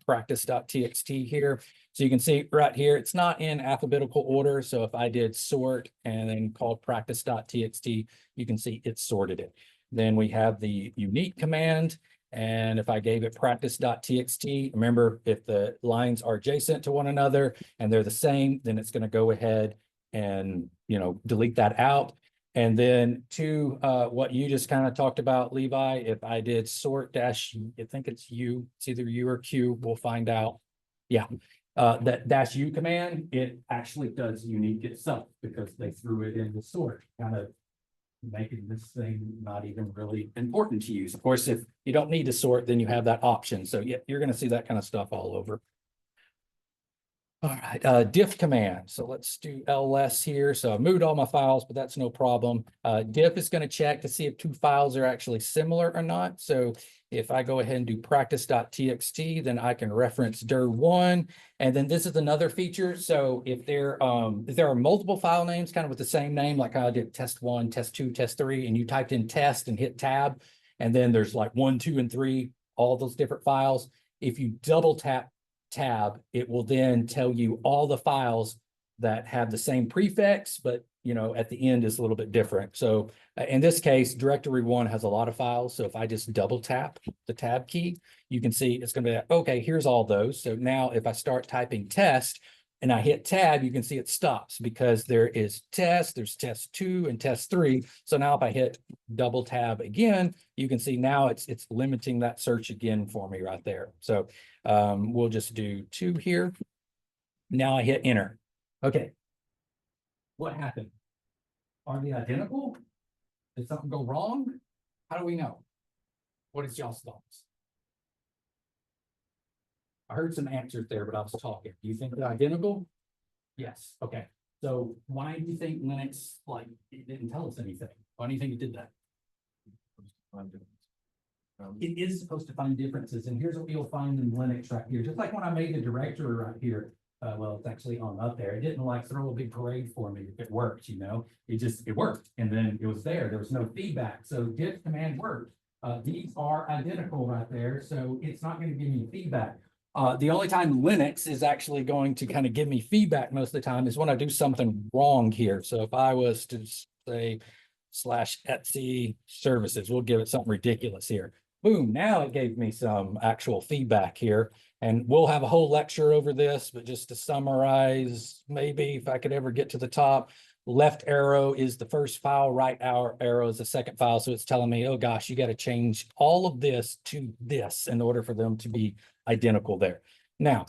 practice.txt here. So you can see right here, it's not in alphabetical order. So if I did sort and then called practice.txt, you can see it sorted it. Then we have the unique command. And if I gave it practice.txt, remember, if the lines are adjacent to one another and they're the same, then it's going to go ahead and, delete that out. And then to what you just kind of talked about, Levi, if I did sort dash, I think it's U, it's either U or Q, we'll find out. Yeah, that dash U command, it actually does unique itself because they threw it in the sort, kind of making this thing not even really important to use. Of course, if you don't need to sort, then you have that option. So yeah, you're going to see that kind of stuff all over. All right, diff command. So let's do ls here. So I moved all my files, but that's no problem. Diff is going to check to see if two files are actually similar or not. So if I go ahead and do practice.txt, then I can reference dir1. And then this is another feature. So if there are multiple file names kind of with the same name, like how I did test1, test2, test3, and you typed in test and hit tab, and then there's like 1, 2, and 3, all those different files. If you double tap tab, it will then tell you all the files that have the same prefix, but at the end is a little bit different. So in this case, directory1 has a lot of files. So if I just double tap the tab key, you can see it's going to be like, okay, here's all those. So now if I start typing test and I hit tab, you can see it stops because there is test, there's test2 and test3. So now if I hit double tab again, you can see now it's limiting that search again for me right there. So we'll just do 2 here. Now I hit enter. Okay. What happened? Are they identical? Did something go wrong? How do we know? What is y'all's thoughts? I heard some answers there, but I was talking. Do you think they're identical? Yes. Okay. So why do you think Linux, it didn't tell us anything? Why do you think it did that? It is supposed to find differences, and here's what you'll find in Linux right here. Just like when I made the directory right here, well, it's actually on up there. It didn't throw a big parade for me if it worked, it worked, and then it was there. There was no feedback. So diff command worked. These are identical right there, so it's not going to give me feedback. The only time Linux is actually going to kind of give me feedback most of the time is when I do something wrong here. So if I was to say /etc services, we'll give it something ridiculous here. Boom, now it gave me some actual feedback here, and we'll have a whole lecture over this, but just to summarize, maybe if I could ever get to the top, left arrow is the first file, right arrow is the second file. So it's telling me, oh gosh, you got to change all of this to this in order for them to be identical there. Now,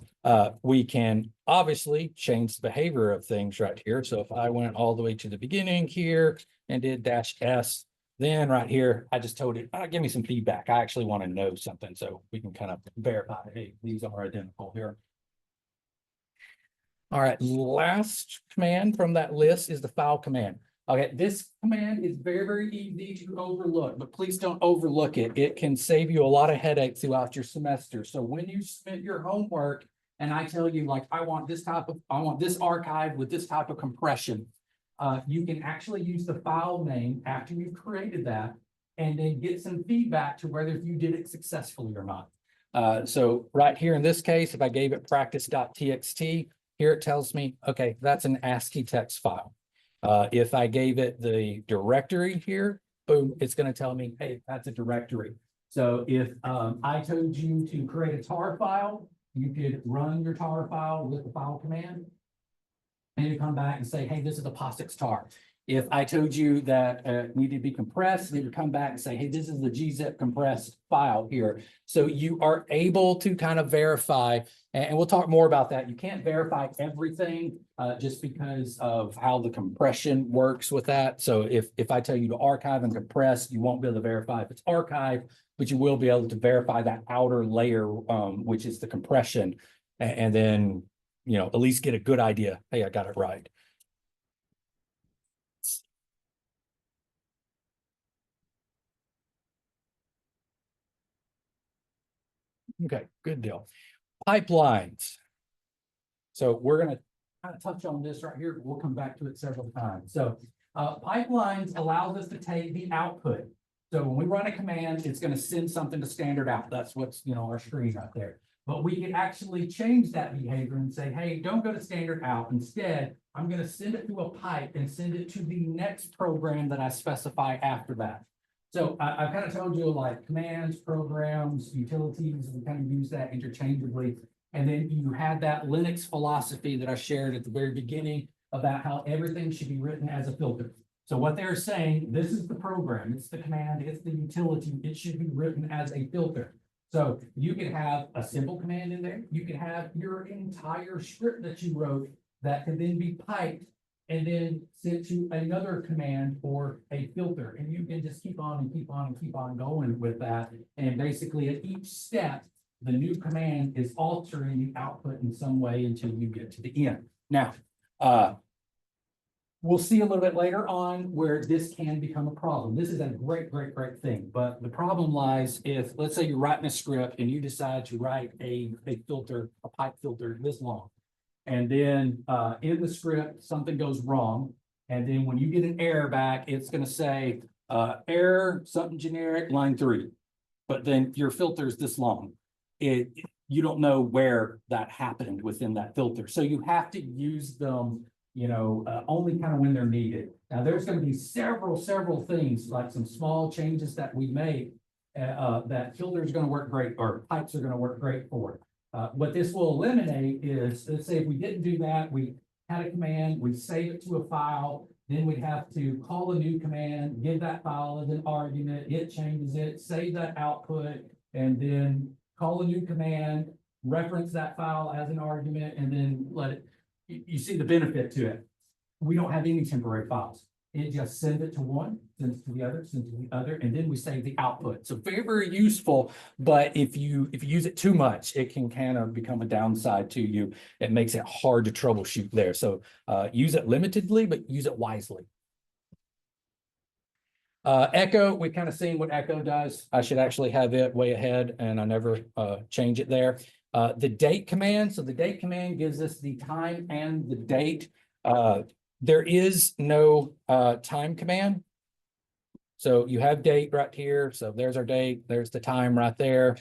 we can obviously change the behavior of things right here. So if I went all the way to the beginning here and did -s, then right here, I just told it, give me some feedback. I actually want to know something. So we can kind of verify, hey, these are identical here. All right, last command from that list is the file command. Okay, this command is very, very easy to overlook, but please don't overlook it. It can save you a lot of headache throughout your semester. So when you submit your homework and I tell you I want this archive with this type of compression, you can actually use the file name after you've created that and then get some feedback to whether you did it successfully or not. So right here in this case, if I gave it practice.txt, here it tells me, okay, that's an ASCII text file. If I gave it the directory here, boom, it's going to tell me, hey, that's a directory. So if I told you to create a tar file, you could run your tar file with the file command. And you come back and say, hey, this is a POSIX tar. If I told you that it needed to be compressed, they would come back and say, hey, this is the gzip compressed file here. So you are able to kind of verify, and we'll talk more about that. You can't verify everything just because of how the compression works with that. So if I tell you to archive and compress, you won't be able to verify if it's archived, but you will be able to verify that outer layer, which is the compression, and then at least get a good idea. Hey, I got it right. Okay, good deal. Pipelines. So we're going to kind of touch on this right here. We'll come back to it several times. So pipelines allows us to take the output. So when we run a command, it's going to send something to standard out. That's what's, our screen right there. But we can actually change that behavior and say, hey, don't go to standard out. Instead, I'm going to send it through a pipe and send it to the next program that I specify after that. So I've kind of told you commands, programs, utilities, we kind of use that interchangeably. And then you had that Linux philosophy that I shared at the very beginning about how everything should be written as a filter. So what they're saying, this is the program, it's the command, it's the utility, it should be written as a filter. So you can have a simple command in there. You can have your entire script that you wrote that can then be piped and then sent to another command or a filter. And you can just keep on and keep on and keep on going with that. And basically at each step, the new command is altering the output in some way until you get to the end. Now, we'll see a little bit later on where this can become a problem. This is a great thing, but the problem lies if, let's say you're writing a script and you decide to write a filter, a pipe filter this long. And then in the script, something goes wrong. And then when you get an error back, it's gonna say error, something generic, line 3. But then your filter is this long. You don't know where that happened within that filter. So you have to use them, only kind of when they're needed. Now, there's going to be several things, like some small changes that we make that filters are going to work great, or pipes are going to work great for. What this will eliminate is, let's say if we didn't do that, we had a command, we save it to a file, then we'd have to call a new command, give that file as an argument, it changes it, save that output, and then call a new command, reference that file as an argument, and then let it, you see the benefit to it. We don't have any temporary files. It just sends it to one, sends it to the other, sends it to the other, and then we save the output. So very useful, but if you use it too much, it can kind of become a downside to you. It makes it hard to troubleshoot there. So use it limitedly, but use it wisely. Echo, we've kind of seen what Echo does. I should actually have it way ahead, and I never change it there. The date command, so the date command gives us the time and the date. There is no time command. So you have date right here. So there's our date, there's the time right there.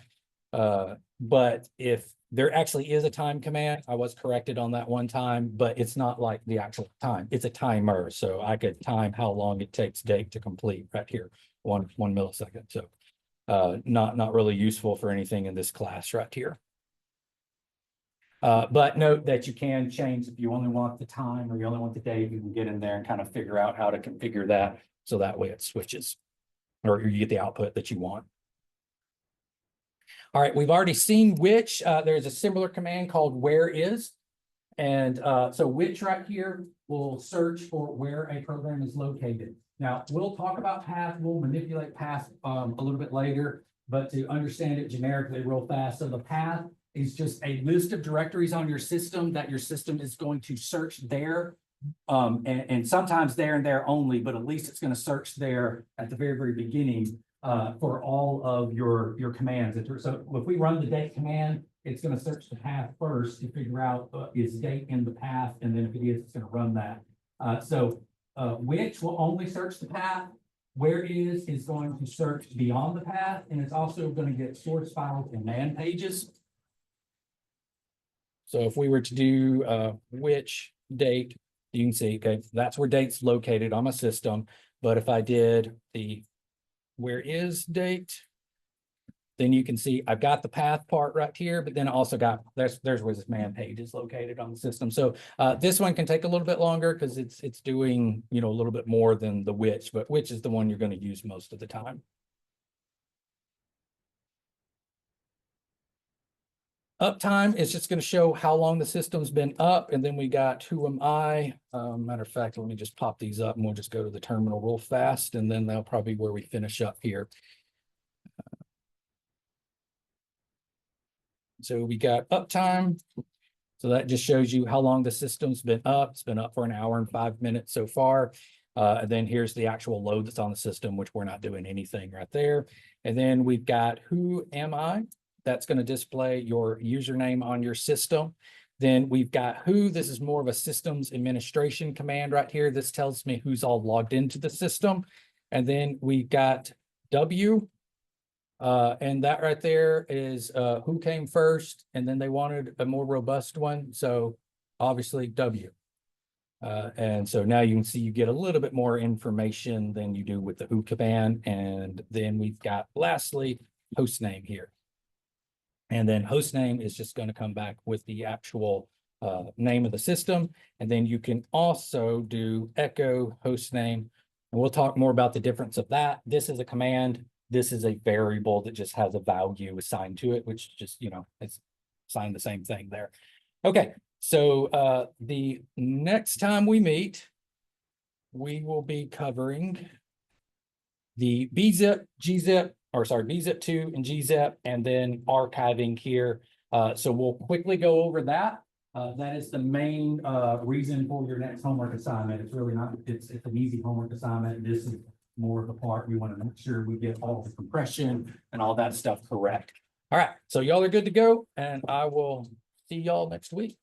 But if there actually is a time command, I was corrected on that one time, but it's not like the actual time. It's a timer. So I could time how long it takes date to complete right here, one millisecond. So not really useful for anything in this class right here. But note that you can change if you only want the time or you only want the date, you can get in there and kind of figure out how to configure that. So that way it switches or you get the output that you want. All right, we've already seen which. There's a similar command called where is. And so which right here will search for where a program is located. Now, we'll talk about path. We'll manipulate path a little bit later, but to understand it generically real fast. So the path is just a list of directories on your system that your system is going to search there. And sometimes there and there only, but at least it's going to search there at the very beginning for all of your commands. So if we run the date command, it's going to search the path first to figure out is date in the path, and then if it is, it's going to run that. Which will only search the path. Where is going to search beyond the path, and it's also going to get source files and man pages. So if we were to do which date, you can see, okay, that's where date's located on my system. But if I did the where is date, then you can see I've got the path part right here, but then I also got, there's where this man page is located on the system. So this one can take a little bit longer because it's doing, a little bit more than the which, but which is the one you're going to use most of the time. Uptime is just going to show how long the system's been up, and then we got who am I. Matter of fact, let me just pop these up and we'll just go to the terminal real fast, and then that'll probably be where we finish up here. So we got uptime. So that just shows you how long the system's been up. It's been up for 1 hour and 5 minutes so far. And then here's the actual load that's on the system, which we're not doing anything right there. And then we've got who am I? That's going to display your username on your system. Then we've got who. This is more of a systems administration command right here. This tells me who's all logged into the system. And then we've got W. And that right there is who came first. And then they wanted a more robust one. So obviously W. And so now you can see you get a little bit more information than you do with the who command. And then we've got lastly host name here. And then host name is just going to come back with the actual name of the system. And then you can also do echo host name. And we'll talk more about the difference of that. This is a command. This is a variable that just has a value assigned to it, which just, it's assigned the same thing there. Okay, so the next time we meet, we will be covering the bzip, gzip, or sorry, VZip2 and GZip, and then archiving here. So we'll quickly go over that. That is the main reason for your next homework assignment. It's really not, it's an easy homework assignment. This is more of the part we want to make sure we get all the compression and all that stuff correct. All right, so y'all are good to go, and I will see y'all next week.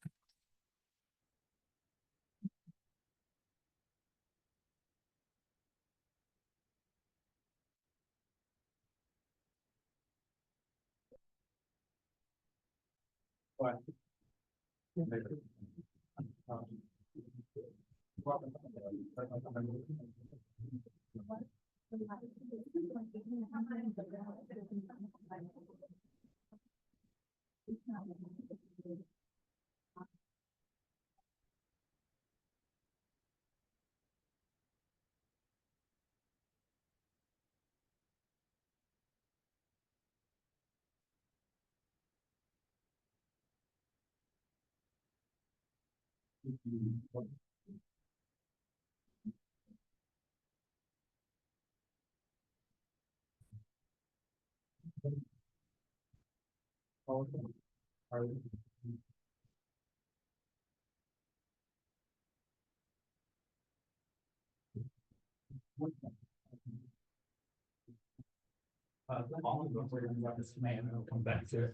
All of them, we're gonna run this command and I'll come back to it.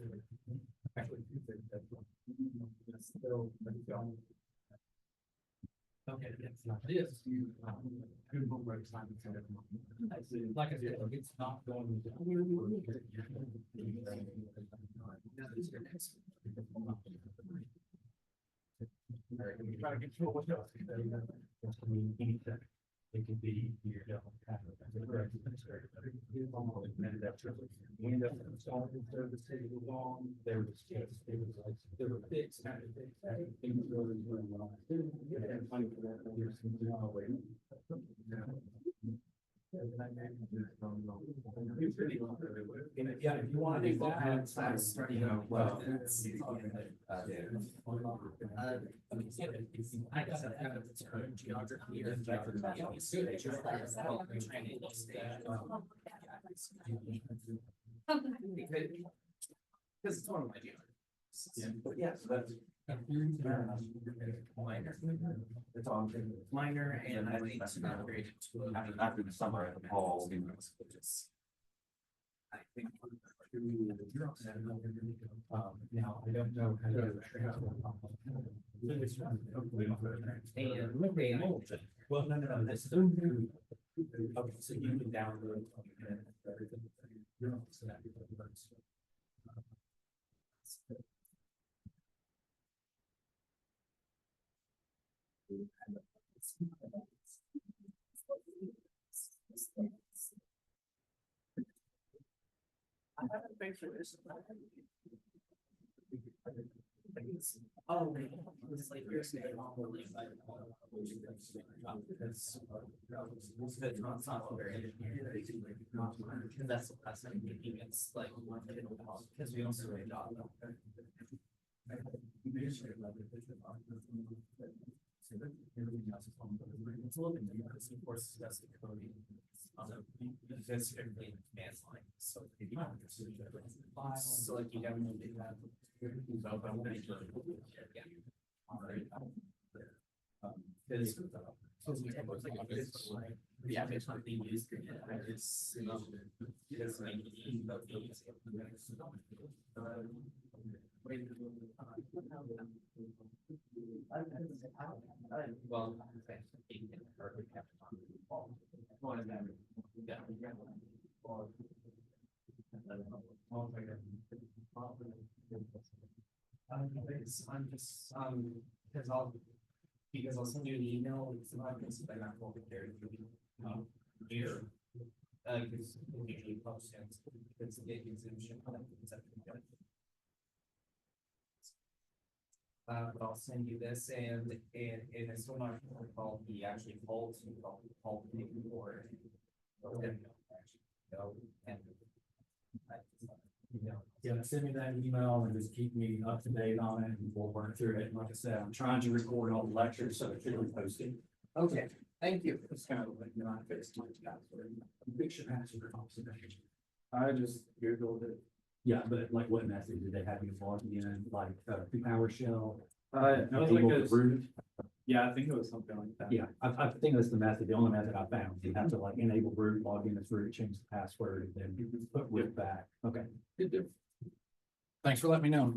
Okay, it's not this. Good homework assignments. Like I said, it's not going. Try to control what else. It could be your double pattern. There was just, it was like, there were fixed kind of things. Things really were wrong. And funny for that, there's some yeah, if you want to do that, you know, well. I guess I have its own geography or because it's one of my geographies. Yeah, but yeah, so that's. Minor. It's all minor, and I think it's not graded to After the summer at the fall. I think. Now, I don't know how to. Well, no, this is. Okay, so you can download. I haven't paid for this. Oh, it's like you're saying. That's I'm thinking it's like because we also read it's a little bit different because of course that's the coding. Because everything advanced line, so if you understand that, so like you have no data. Yeah, it's not being used. It's well, I'm just, because I'll send you an email, it's not this, but I'm not there here. Because we usually post it, it's a big exemption. But I'll send you this and it's still not called the actually called for yeah, send me that email and just keep me up to date on it and we'll work through it. Like I said, I'm trying to record all the lectures, so it should be posted. Okay, thank you. It's kind of like not fixed. Big should answer your observation. I just Googled it. Yeah, but like what message did they have you log in, like, through PowerShell? It was Enable like the root? yeah, I think it was something like that. Yeah, I think that's the method, the only method I found. You have to like enable root, log in as root, change the password, and then put root back. Okay. Good deal. Thanks for letting me know.